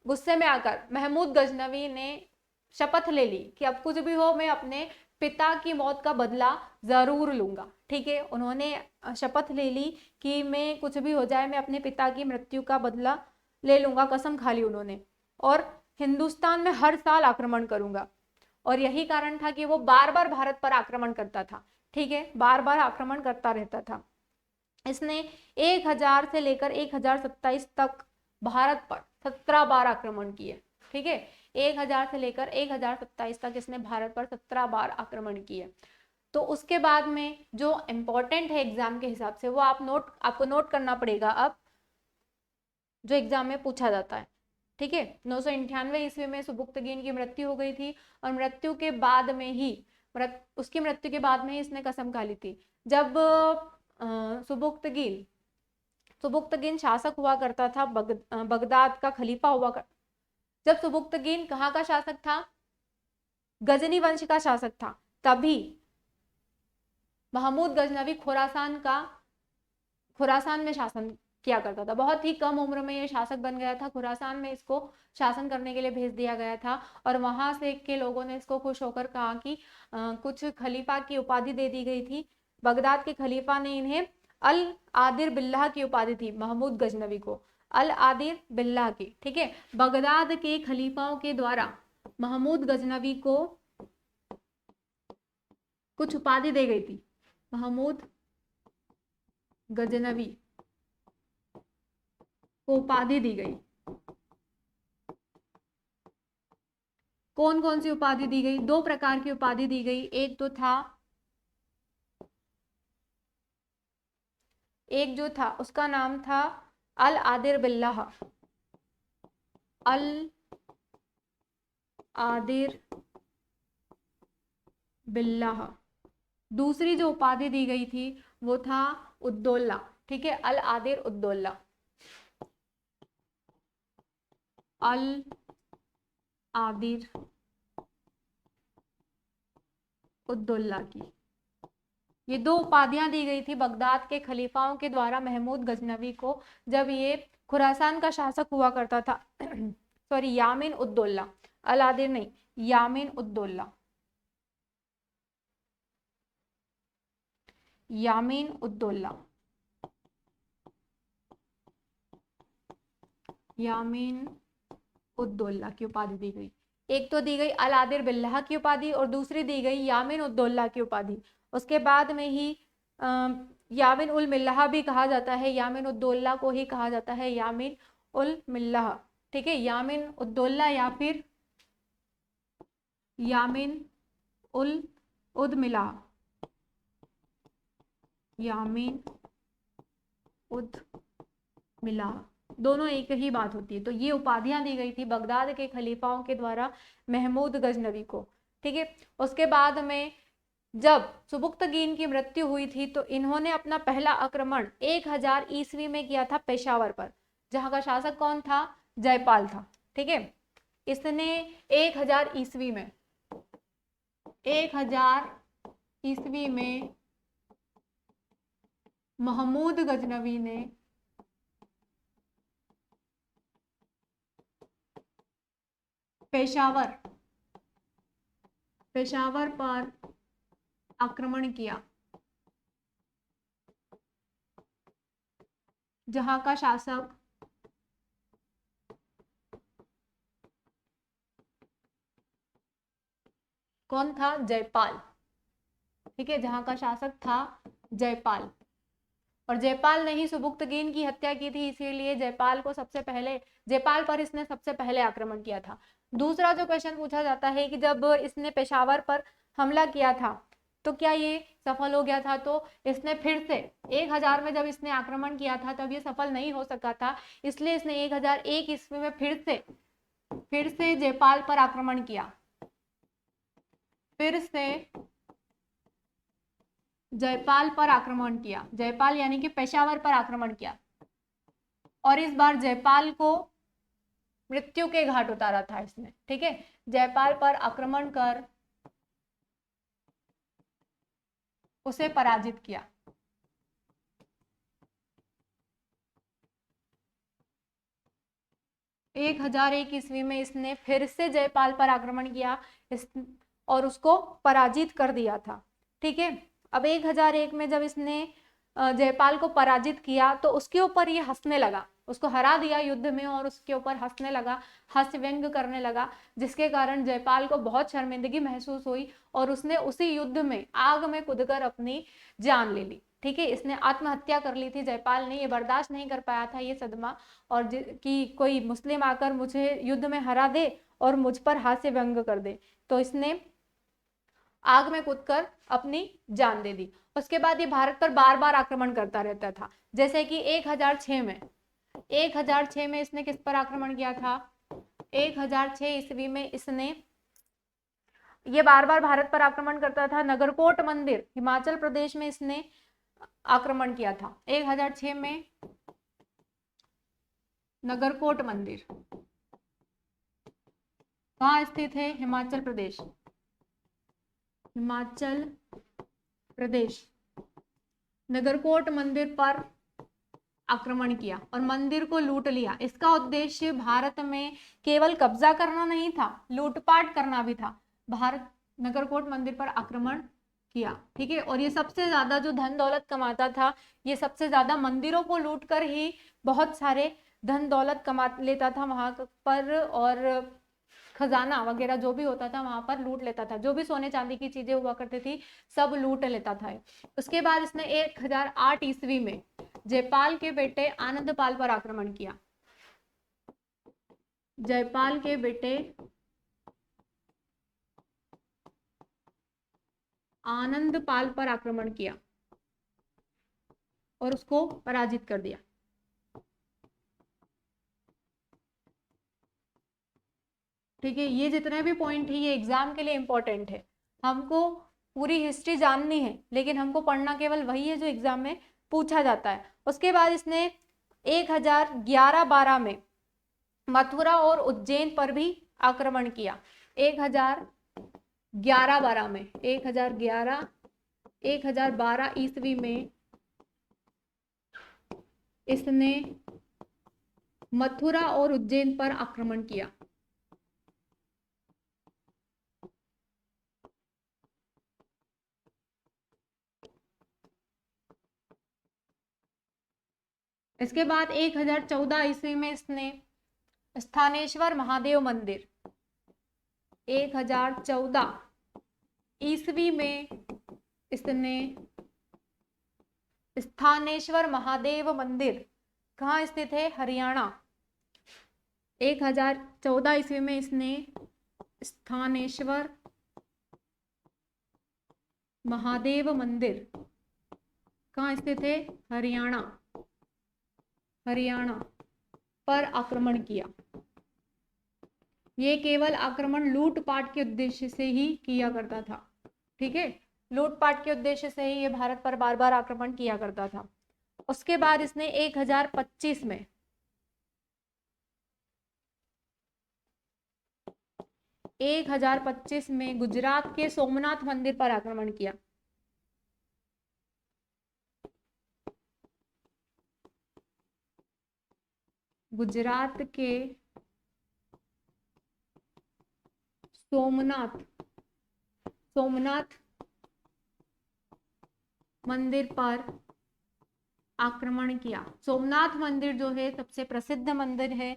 Speaker 1: गुस्से में आकर महमूद गजनवी ने शपथ ले ली कि अब कुछ भी हो मैं अपने पिता की मौत का बदला जरूर लूंगा। ठीक है, उन्होंने शपथ ले ली कि मैं कुछ भी हो जाए मैं अपने पिता की मृत्यु का बदला ले लूंगा, कसम खा ली उन्होंने, और हिंदुस्तान में हर साल आक्रमण करूंगा। और यही कारण था कि वो बार बार भारत पर आक्रमण करता था। ठीक है, बार बार आक्रमण करता रहता था। इसने 1000 से लेकर 1027 तक भारत पर 17 बार आक्रमण किए। ठीक है, 1000 से लेकर 1027 तक इसने भारत पर 17 बार आक्रमण किए। तो उसके बाद में जो इंपॉर्टेंट है एग्जाम के हिसाब से, वो आपको नोट करना पड़ेगा अब, जो एग्जाम में पूछा जाता है। ठीक है, 998 ईस्वी में सुबुक्तगीन की मृत्यु हो गई थी, और मृत्यु के बाद में ही उसकी मृत्यु के बाद में ही इसने कसम खा ली थी। जब सुबुक्तगीन सुबुक्तगीन शासक हुआ करता था, बगदाद का खलीफा हुआ कर, जब सुबुक्तगीन कहाँ का शासक था? गजनी वंश का शासक था। तभी महमूद गजनवी खुरासान में शासन किया करता था। बहुत ही कम उम्र में ये शासक बन गया था। खुरासान में इसको शासन करने के लिए भेज दिया गया था, और वहां से के लोगों ने इसको खुश होकर कहा कि कुछ खलीफा की उपाधि दे दी गई थी। बगदाद के खलीफा ने इन्हें अल आदिर बिल्लाह की उपाधि थी, महमूद गजनवी को अल आदिर बिल्लाह की। ठीक है, बगदाद के खलीफाओं के द्वारा महमूद गजनवी को कुछ उपाधि दी गई थी। महमूद गजनवी को उपाधि दी गई। कौन कौन सी उपाधि दी गई? 2 प्रकार की उपाधि दी गई। एक जो था उसका नाम था अल आदिर बिल्लाह, अल आदिर बिल्लाह। दूसरी जो उपाधि दी गई थी वो था उद्दौला। ठीक है, अल आदिर उद्दौला, अल आदिर उद्दौला की। ये 2 उपाधियां दी गई थी बगदाद के खलीफाओं के द्वारा महमूद गजनवी को, जब ये खुरासान का शासक हुआ करता था। सॉरी, यामीन उद्दौला, अल आदिर नहीं, यामीन उद्दौला, यामीन उद्दौला, यामीन उद्दौला की उपाधि दी गई। एक तो दी गई अल आदिर बिल्लाह की उपाधि, और दूसरी दी गई यामीन उद्दौला की उपाधि। उसके बाद में ही यामीन उल मिल्लाह भी कहा जाता है, यामीन उद्दौला को ही कहा जाता है यामीन उल मिल्लाह। ठीक है, यामीन उद्दौला या फिर यामीन उल उद मिलाह, यामीन उद मिलाह, दोनों एक ही बात होती है। तो ये उपाधियां दी गई थी बगदाद के खलीफाओं के द्वारा महमूद गजनवी को। ठीक है, उसके बाद में जब सुबुक्तगीन की मृत्यु हुई थी तो इन्होंने अपना पहला आक्रमण 1000 ईस्वी में किया था पेशावर पर, जहां का शासक कौन था? जयपाल था। ठीक है, इसने 1000 ईस्वी में 1000 ईस्वी में महमूद गजनवी ने पेशावर पर आक्रमण किया, जहां का शासक कौन था? जयपाल। ठीक है, जहां का शासक था जयपाल। और जयपाल ने ही सुबुक्तगीन की हत्या की थी, इसीलिए जयपाल पर इसने सबसे पहले आक्रमण किया था। दूसरा जो क्वेश्चन पूछा जाता है कि जब इसने पेशावर पर हमला किया था तो क्या ये सफल हो गया था? तो इसने फिर से 1000 में जब इसने आक्रमण किया था तब ये सफल नहीं हो सका था, इसलिए इसने 1001 ईस्वी में फिर से जयपाल पर आक्रमण किया। फिर से जयपाल पर आक्रमण किया, जयपाल यानी कि पेशावर पर आक्रमण किया, और इस बार जयपाल को मृत्यु के घाट उतारा था इसने। ठीक है, जयपाल पर आक्रमण कर उसे पराजित किया। एक 1001 ईस्वी में इसने फिर से जयपाल पर आक्रमण किया और उसको पराजित कर दिया था। ठीक है, अब 1001 में जब इसने जयपाल को पराजित किया तो उसके ऊपर ये हंसने लगा, उसको हरा दिया युद्ध में और उसके ऊपर हंसने लगा, हास्य व्यंग करने लगा, जिसके कारण जयपाल को बहुत शर्मिंदगी महसूस हुई और उसने उसी युद्ध में आग में कूदकर अपनी जान ले ली। ठीक है, इसने आत्महत्या कर ली थी जयपाल ने, ये बर्दाश्त नहीं कर पाया था ये सदमा, और कि कोई मुस्लिम आकर मुझे युद्ध में हरा दे और मुझ पर हास्य व्यंग कर दे, तो इसने आग में कूदकर अपनी जान दे दी। उसके बाद ये भारत पर बार बार आक्रमण करता रहता था, जैसे कि 1006 में इसने किस पर आक्रमण किया था? 1006 ईस्वी में इसने ये बार बार भारत पर आक्रमण करता था। नगरकोट मंदिर हिमाचल प्रदेश में इसने आक्रमण किया था। 1006 में नगरकोट मंदिर कहाँ स्थित है? हिमाचल प्रदेश। हिमाचल प्रदेश नगरकोट मंदिर पर आक्रमण किया और मंदिर को लूट लिया। इसका उद्देश्य भारत में केवल कब्जा करना नहीं था, लूटपाट करना भी था। भारत नगरकोट मंदिर पर आक्रमण किया। ठीक है, और ये सबसे ज्यादा जो धन दौलत कमाता था, ये सबसे ज्यादा मंदिरों को लूटकर ही बहुत सारे धन दौलत कमा लेता था वहां पर, और खजाना वगैरह जो भी होता था वहां पर लूट लेता था, जो भी सोने चांदी की चीजें हुआ करती थी सब लूट लेता था। उसके बाद इसने 1008 ईस्वी में जयपाल के बेटे आनंदपाल पर आक्रमण किया। जयपाल के बेटे आनंदपाल पर आक्रमण किया और उसको पराजित कर दिया। ठीक है, ये जितने भी पॉइंट है ये एग्जाम के लिए इंपॉर्टेंट है। हमको पूरी हिस्ट्री जाननी है, लेकिन हमको पढ़ना केवल वही है जो एग्जाम में पूछा जाता है। उसके बाद इसने 1011-12 में मथुरा और उज्जैन पर भी आक्रमण किया। 1011-12 में 1012 ईस्वी में इसने मथुरा और उज्जैन पर आक्रमण किया। इसके बाद 1014 ईस्वी में इसने स्थानेश्वर महादेव मंदिर 1014 ईस्वी में इसने स्थानेश्वर महादेव मंदिर कहाँ स्थित है? हरियाणा। 1014 ईस्वी में इसने स्थानेश्वर महादेव मंदिर कहाँ स्थित है? हरियाणा पर आक्रमण किया। ये केवल आक्रमण लूटपाट के उद्देश्य से ही किया करता था। ठीक है, लूटपाट के उद्देश्य से ही ये भारत पर बार बार आक्रमण किया करता था। उसके बाद इसने 1025 में गुजरात के सोमनाथ मंदिर पर आक्रमण किया। गुजरात के सोमनाथ मंदिर पर आक्रमण किया। सोमनाथ मंदिर जो है सबसे प्रसिद्ध मंदिर है।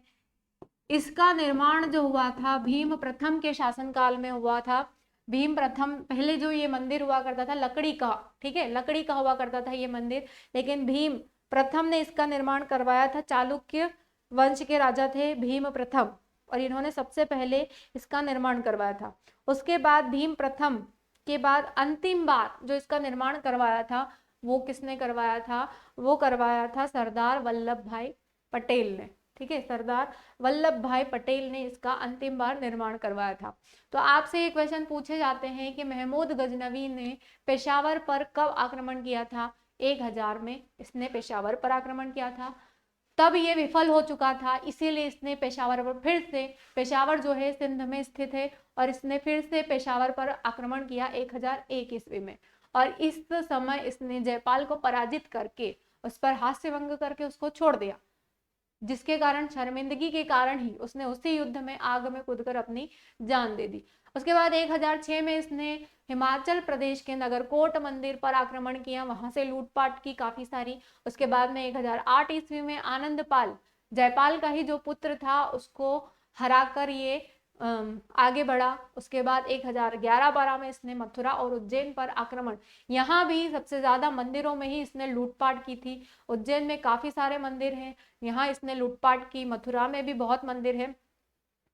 Speaker 1: इसका निर्माण जो हुआ था भीम प्रथम के शासनकाल में हुआ था, भीम प्रथम, पहले जो ये मंदिर हुआ करता था लकड़ी का, ठीक है, लकड़ी का हुआ करता था ये मंदिर, लेकिन भीम प्रथम ने इसका निर्माण करवाया था। चालुक्य वंश के राजा थे भीम प्रथम, और इन्होंने सबसे पहले इसका निर्माण करवाया था। उसके बाद भीम प्रथम के बाद अंतिम बार जो इसका निर्माण करवाया था वो किसने करवाया था? वो करवाया था सरदार वल्लभ भाई पटेल ने, ठीक है, सरदार वल्लभ भाई पटेल ने इसका अंतिम बार निर्माण करवाया था। तो आपसे ये क्वेश्चन पूछे जाते हैं कि महमूद गजनवी ने पेशावर पर कब आक्रमण किया था? 1000 में इसने पेशावर पर आक्रमण किया था। तब ये विफल हो चुका था, इसीलिए इसने पेशावर पर फिर से, पेशावर जो है सिंध में स्थित है, और इसने फिर से पेशावर पर आक्रमण किया 1001 ईस्वी में। और इस समय इसने जयपाल को पराजित करके, उस पर हास्य भंग करके उसको छोड़ दिया, जिसके कारण, शर्मिंदगी के कारण ही उसने उसी युद्ध में आग में कूदकर अपनी जान दे दी। उसके बाद 1006 में इसने हिमाचल प्रदेश के नगरकोट मंदिर पर आक्रमण किया, वहां से लूटपाट की काफी सारी। उसके बाद में 1008 ईस्वी में आनंदपाल, जयपाल का ही जो पुत्र था, उसको हराकर ये आगे बढ़ा। उसके बाद 1011-12 में इसने मथुरा और उज्जैन पर आक्रमण, यहाँ भी सबसे ज्यादा मंदिरों में ही इसने लूटपाट की थी। उज्जैन में काफी सारे मंदिर हैं, यहाँ इसने लूटपाट की। मथुरा में भी बहुत मंदिर है,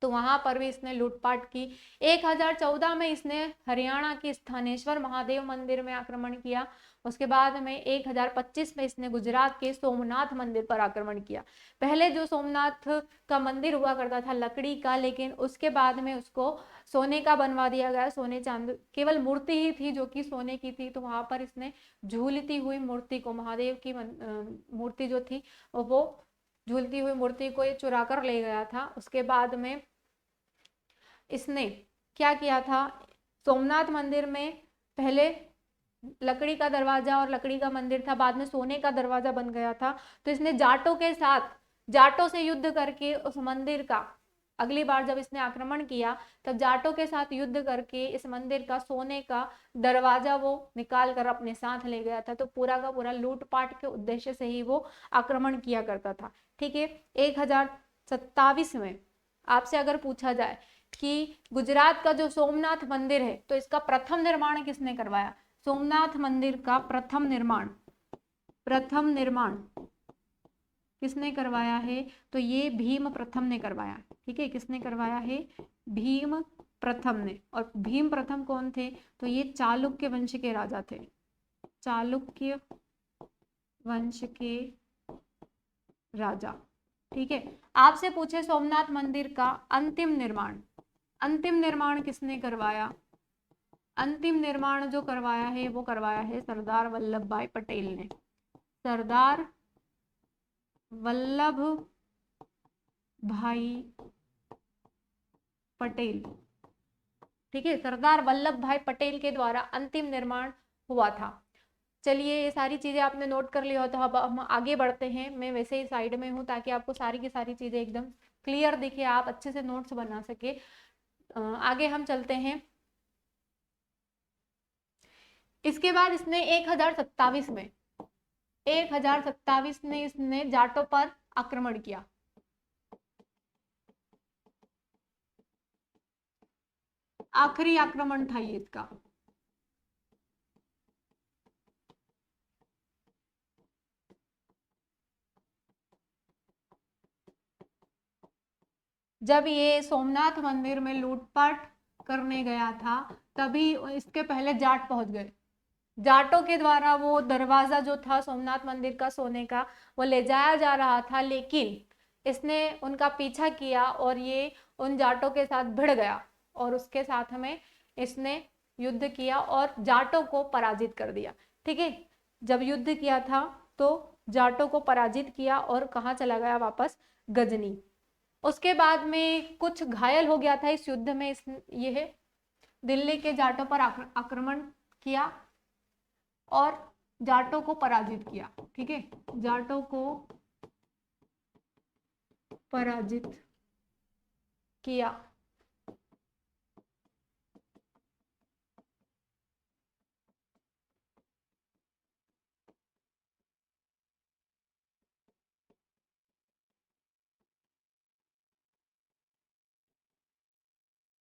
Speaker 1: तो वहां पर भी इसने लूटपाट की। 1014 में इसने हरियाणा के स्थानेश्वर महादेव मंदिर में आक्रमण किया। उसके बाद में 1025 में इसने गुजरात के सोमनाथ मंदिर पर आक्रमण किया। पहले जो सोमनाथ का मंदिर हुआ करता था लकड़ी का, लेकिन उसके बाद में उसको सोने का बनवा दिया गया। सोने चांदी, केवल मूर्ति ही थी जो कि सोने की थी, तो वहां पर इसने झूलती हुई मूर्ति को, महादेव की मूर्ति जो थी वो झूलती हुई मूर्ति को ये चुरा कर ले गया था। उसके बाद में इसने क्या किया था? सोमनाथ मंदिर में पहले लकड़ी का दरवाजा और लकड़ी का मंदिर था, बाद में सोने का दरवाजा बन गया था। तो इसने जाटों के साथ, जाटों से युद्ध करके उस मंदिर का, अगली बार जब इसने आक्रमण किया तब जाटों के साथ युद्ध करके इस मंदिर का सोने का दरवाजा वो निकाल कर अपने साथ ले गया था। तो पूरा का पूरा लूटपाट के उद्देश्य से ही वो आक्रमण किया करता था, ठीक है। 1027 में आपसे अगर पूछा जाए कि गुजरात का जो सोमनाथ मंदिर है, तो इसका प्रथम निर्माण किसने करवाया? सोमनाथ मंदिर का प्रथम निर्माण किसने करवाया है? तो ये भीम प्रथम ने करवाया, ठीक है। किसने करवाया है? भीम प्रथम ने। और भीम प्रथम कौन थे? तो ये चालुक्य वंश के राजा थे, चालुक्य वंश के राजा, ठीक है। आपसे पूछे सोमनाथ मंदिर का अंतिम निर्माण किसने करवाया? अंतिम निर्माण जो करवाया है वो करवाया है सरदार वल्लभ भाई पटेल ने, सरदार वल्लभ भाई पटेल, ठीक है। सरदार वल्लभ भाई पटेल के द्वारा अंतिम निर्माण हुआ था। चलिए, ये सारी चीजें आपने नोट कर लिया हो, तो अब हम आगे बढ़ते हैं। मैं वैसे ही साइड में हूँ ताकि आपको सारी की सारी चीजें एकदम क्लियर दिखे, आप अच्छे से नोट्स बना सके। आगे हम चलते हैं। इसके बाद इसने 1027 में, 1027 में इसने जाटों पर आक्रमण किया। आखिरी आक्रमण था ये इसका। जब ये सोमनाथ मंदिर में लूटपाट करने गया था, तभी इसके पहले जाट पहुंच गए। जाटों के द्वारा वो दरवाजा जो था सोमनाथ मंदिर का सोने का, वो ले जाया जा रहा था, लेकिन इसने उनका पीछा किया और ये उन जाटों के साथ भिड़ गया, और उसके साथ में इसने युद्ध किया और जाटों को पराजित कर दिया, ठीक है। जब युद्ध किया था तो जाटों को पराजित किया और कहाँ चला गया? वापस गजनी। उसके बाद में कुछ घायल हो गया था इस युद्ध में, यह दिल्ली के जाटों पर आक्रमण किया और जाटों को पराजित किया, ठीक है। जाटों को पराजित किया।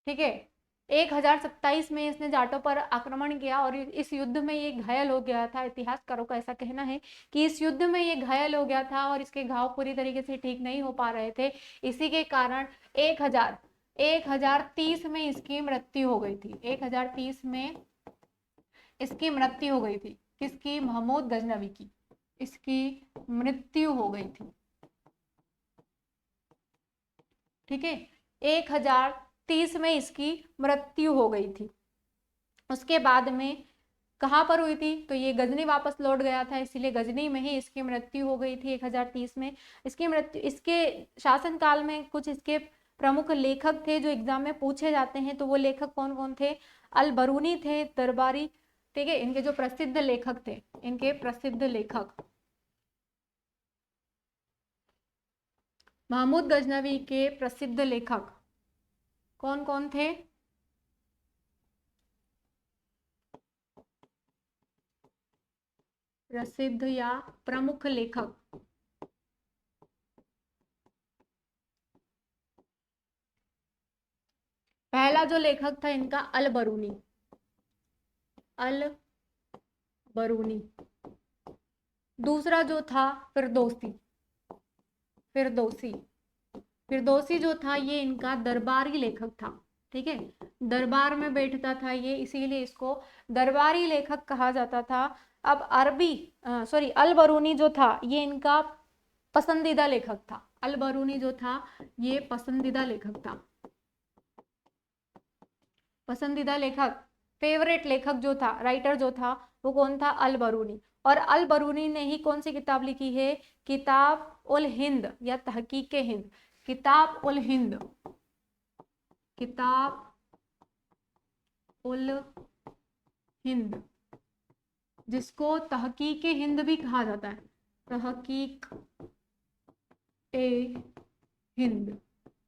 Speaker 1: ठीक है, 1027 में इसने जाटों पर आक्रमण किया और इस युद्ध में ये घायल हो गया था। इतिहासकारों का ऐसा कहना है कि इस युद्ध में ये घायल हो गया था और इसके घाव पूरी तरीके से ठीक नहीं हो पा रहे थे। इसी के कारण 1030 में इसकी मृत्यु हो गई थी। 1030 में इसकी मृत्यु हो गई थी। किसकी? महमूद गजनवी की। इसकी मृत्यु हो गई थी। ठीक है, 1030 में इसकी मृत्यु हो गई थी। उसके बाद में कहां पर हुई थी? तो ये गजनी वापस लौट गया था, इसीलिए गजनी में ही इसकी मृत्यु हो गई थी 1030 में। इसकी मृत्यु, इसके शासनकाल में कुछ इसके प्रमुख लेखक थे जो एग्जाम में पूछे जाते हैं। तो वो लेखक कौन कौन थे? अल बरूनी थे, दरबारी, ठीक है, इनके जो प्रसिद्ध लेखक थे, इनके प्रसिद्ध लेखक महमूद गजनवी के प्रसिद्ध लेखक कौन कौन थे? प्रसिद्ध या प्रमुख लेखक। पहला जो लेखक था इनका अल बरूनी, अल बरूनी। दूसरा जो था फिरदौसी, फिरदौसी, फिरदौसी जो था ये इनका दरबारी लेखक था। ठीक है, दरबार में बैठता था ये, इसीलिए इसको दरबारी लेखक कहा जाता था। अब अल बरूनी जो था ये इनका पसंदीदा लेखक था। अल बरूनी जो था ये पसंदीदा लेखक था। पसंदीदा लेखक, फेवरेट लेखक जो था, राइटर जो था, वो कौन था? अल बरूनी। और अल बरूनी ने ही कौन सी किताब लिखी है? किताब उल हिंद या तहकीक हिंद। किताब उल हिंद, किताब उल हिंद, जिसको तहकीक हिंद भी कहा जाता है। तहकीक ए हिंद,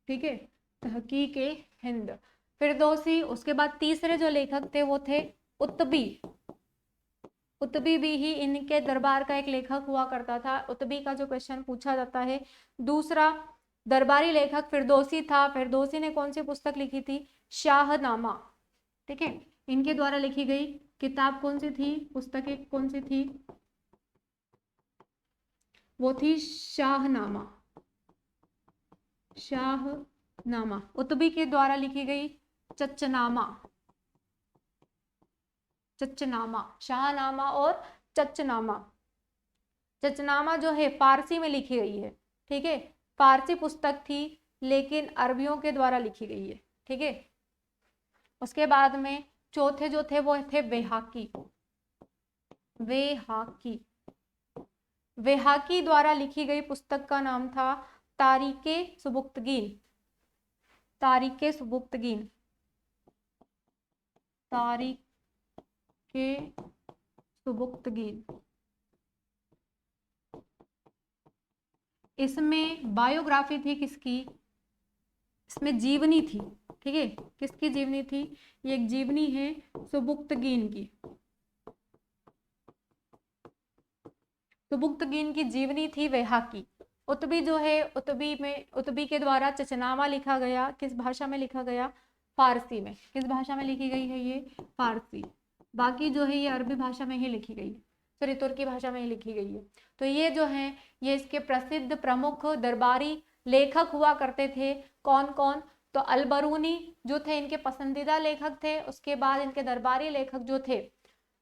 Speaker 1: ठीक है, तहकीक ए हिंद। फिरदौसी। उसके बाद तीसरे जो लेखक थे वो थे उतबी। उतबी भी ही इनके दरबार का एक लेखक हुआ करता था। उतबी का जो क्वेश्चन पूछा जाता है। दूसरा दरबारी लेखक फिरदौसी था। फिरदौसी ने कौन सी पुस्तक लिखी थी? शाहनामा। ठीक है, इनके द्वारा लिखी गई किताब कौन सी थी? पुस्तकें कौन सी थी? वो थी शाहनामा। शाहनामा। उतबी के द्वारा लिखी गई चच्चनामा। चच्चनामा, शाहनामा और चच्चनामा। चच्चनामा जो है फारसी में लिखी गई है। ठीक है, फारसी पुस्तक थी लेकिन अरबियों के द्वारा लिखी गई है। ठीक है, उसके बाद में चौथे जो थे वो थे वेहाकी। वेहाकी, वेहाकी द्वारा लिखी गई पुस्तक का नाम था तारीके सुबुक्तगीन। तारीके सुबुक्तगीन, तारीके सुबुक्तगीन। इसमें बायोग्राफी थी किसकी? इसमें जीवनी थी। ठीक है, किसकी जीवनी थी? ये एक जीवनी है सुबुक्तगीन की। सुबुक्तगीन की जीवनी थी वेहाकी। उतबी जो है, उतबी के द्वारा चचनामा लिखा गया। किस भाषा में लिखा गया? फारसी में। किस भाषा में लिखी गई है ये? फारसी। बाकी जो है ये अरबी भाषा में ही लिखी गई है, सॉरी तुर्की भाषा में ही लिखी गई है। तो ये जो है ये इसके प्रसिद्ध प्रमुख दरबारी लेखक हुआ करते थे। कौन कौन? तो अल बरूनी जो थे इनके पसंदीदा लेखक थे। उसके बाद इनके दरबारी लेखक जो थे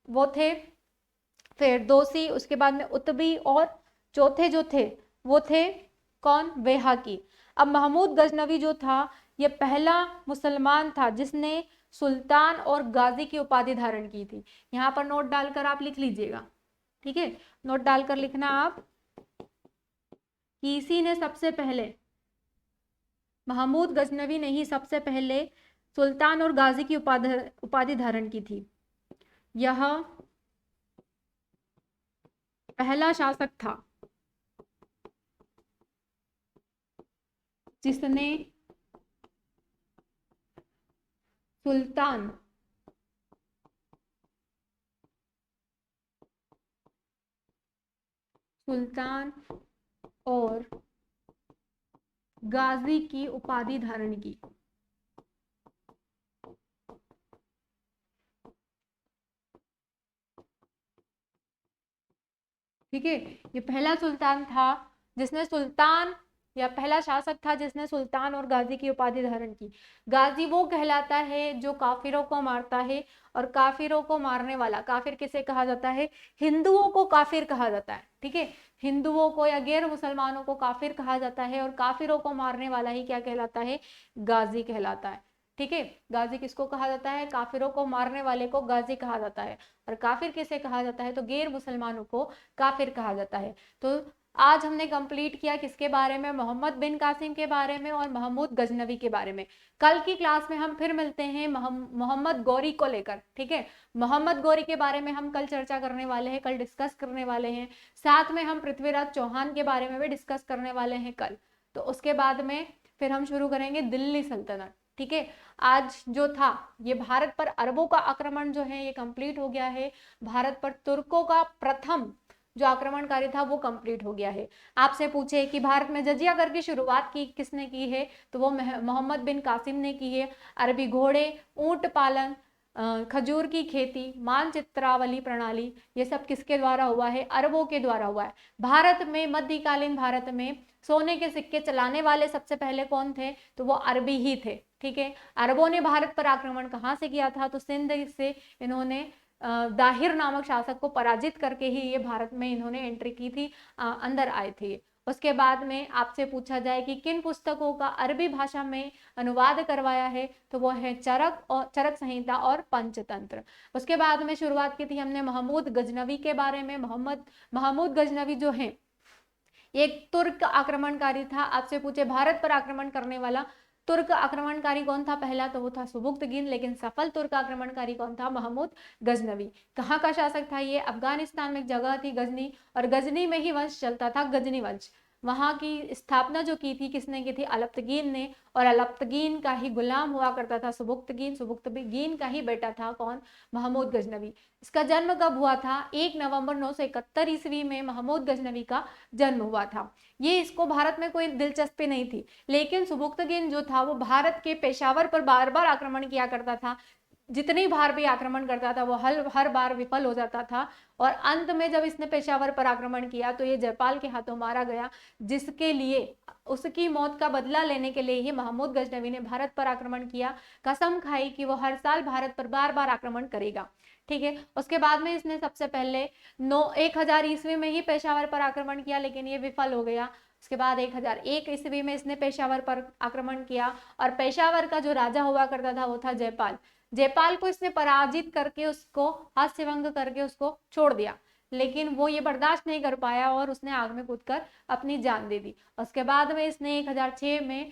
Speaker 1: वो थे फिरदौसी। उसके बाद में उतबी, और चौथे जो थे वो थे कौन? वेहाकी। अब महमूद गजनवी जो था ये पहला मुसलमान था जिसने सुल्तान और गाजी की उपाधि धारण की थी। यहाँ पर नोट डालकर आप लिख लीजिएगा। ठीक है, नोट डालकर लिखना आप कि इसी ने सबसे पहले, महमूद गजनवी ने ही सबसे पहले सुल्तान और गाजी की उपाधि धारण की थी। यह पहला शासक था जिसने सुल्तान और गाजी की उपाधि धारण की। ठीक है, ये पहला सुल्तान था जिसने सुल्तान या पहला शासक था जिसने सुल्तान और गाजी की उपाधि धारण की। गाजी वो कहलाता है जो काफिरों को मारता है, और काफिरों को मारने वाला, काफिर किसे कहा जाता है? हिंदुओं को काफिर कहा जाता है। ठीक है, हिंदुओं को या गैर मुसलमानों को काफिर कहा जाता है, और काफिरों को मारने वाला ही क्या कहलाता है? गाजी कहलाता है। ठीक है, गाजी किसको कहा जाता है? काफिरों को मारने वाले को गाजी कहा जाता है। और काफिर किसे कहा जाता है? तो गैर मुसलमानों को काफिर कहा जाता है। तो आज हमने कंप्लीट किया किसके बारे में? मोहम्मद बिन कासिम के बारे में और महमूद गजनवी के बारे में। कल की क्लास में हम फिर मिलते हैं मोहम्मद गौरी को लेकर। ठीक है, मोहम्मद गौरी के बारे में हम कल चर्चा करने वाले हैं, कल डिस्कस करने वाले हैं। साथ में हम पृथ्वीराज चौहान के बारे में भी डिस्कस करने वाले हैं कल। तो उसके बाद में फिर हम शुरू करेंगे दिल्ली सल्तनत। ठीक है, आज जो था ये भारत पर अरबों का आक्रमण जो है ये कंप्लीट हो गया है। भारत पर तुर्कों का प्रथम जो आक्रमणकारी था वो कंप्लीट हो गया है। आपसे पूछे कि भारत में जजिया कर की शुरुआत की किसने की है? तो वो मोहम्मद बिन कासिम ने की है। अरबी घोड़े, ऊंट पालन, खजूर की खेती, मानचित्रावली प्रणाली, ये सब किसके द्वारा हुआ है? अरबों के द्वारा हुआ है। भारत में मध्यकालीन भारत में सोने के सिक्के चलाने वाले सबसे पहले कौन थे? तो वो अरबी ही थे। ठीक है, अरबों ने भारत पर आक्रमण कहाँ से किया था? तो सिंध से इन्होंने दाहिर नामक शासक को पराजित करके ही ये भारत में इन्होंने एंट्री की थी, अंदर आए थे। उसके बाद में आपसे पूछा जाए कि किन पुस्तकों का अरबी भाषा में अनुवाद करवाया है? तो वो है चरक और चरक संहिता और पंचतंत्र। उसके बाद में शुरुआत की थी हमने महमूद गजनवी के बारे में। महमूद गजनवी जो है एक तुर्क आक्रमणकारी था। आपसे पूछे भारत पर आक्रमण करने वाला तुर्क आक्रमणकारी कौन था? पहला तो वो था सुबुक्तगिन, लेकिन सफल तुर्क आक्रमणकारी कौन था? महमूद गजनवी। कहाँ का शासक था ये? अफगानिस्तान में एक जगह थी गजनी, और गजनी में ही वंश चलता था, गजनी वंश। वहां की स्थापना जो की थी किसने की थी? अलप्तगीन ने। और अलप्तगीन का ही गुलाम हुआ करता था सुबुक्तगीन। सुबुक्तगीन का ही बेटा था कौन? महमूद गजनवी। इसका जन्म कब हुआ था? 1 नवंबर 971 ईस्वी में महमूद गजनवी का जन्म हुआ था। ये इसको भारत में कोई दिलचस्पी नहीं थी, लेकिन सुबुक्तगिन जो था वो भारत के पेशावर पर बार बार आक्रमण किया करता था। जितनी बार भी आक्रमण करता था वो हर बार विफल हो जाता था, और अंत में जब इसने पेशावर पर आक्रमण किया तो ये जयपाल के हाथों मारा गया, जिसके लिए उसकी मौत का बदला लेने के लिए ही महमूद गजनवी ने भारत पर आक्रमण किया। कसम खाई कि वो हर साल भारत पर बार बार आक्रमण करेगा। ठीक है, उसके बाद में इसने सबसे पहले 1000 ईस्वी में ही पेशावर पर आक्रमण किया, लेकिन ये विफल हो गया। उसके बाद 1001 ईस्वी में इसने पेशावर पर आक्रमण किया, और पेशावर का जो राजा हुआ करता था वो था जयपाल। जयपाल को इसने पराजित करके, उसको हास्यभंग करके उसको छोड़ दिया, लेकिन वो ये बर्दाश्त नहीं कर पाया और उसने आग में कूदकर अपनी जान दे दी। उसके बाद में इसने 1006 में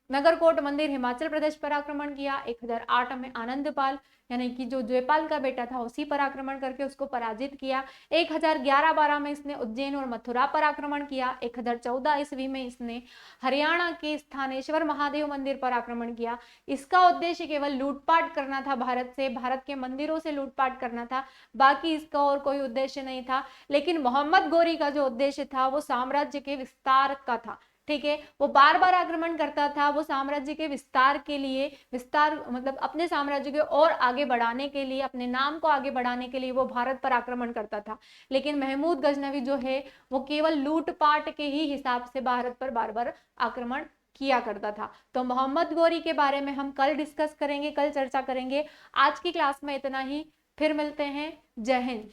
Speaker 1: नगरकोट मंदिर हिमाचल प्रदेश पर आक्रमण किया। 1008 में आनंदपाल यानी कि जो जयपाल का बेटा था उसी पर आक्रमण करके उसको पराजित किया। 1011-12 में इसने उज्जैन और मथुरा पर आक्रमण किया। 1014 ईस्वी में इसने हरियाणा के स्थानेश्वर महादेव मंदिर पर आक्रमण किया। इसका उद्देश्य केवल लूटपाट करना था, भारत के मंदिरों से लूटपाट करना था, बाकी इसका और कोई उद्देश्य नहीं था। लेकिन मोहम्मद गौरी का जो उद्देश्य था वो साम्राज्य के विस्तार का था। ठीक है, वो बार बार आक्रमण करता था, वो साम्राज्य के विस्तार के लिए, विस्तार मतलब अपने साम्राज्य के और आगे बढ़ाने के लिए, अपने नाम को आगे बढ़ाने के लिए वो भारत पर आक्रमण करता था। लेकिन महमूद गजनवी जो है वो केवल लूटपाट के ही हिसाब से भारत पर बार बार आक्रमण किया करता था। तो मोहम्मद गौरी के बारे में हम कल डिस्कस करेंगे, कल चर्चा करेंगे। आज की क्लास में इतना ही, फिर मिलते हैं। जय हिंद।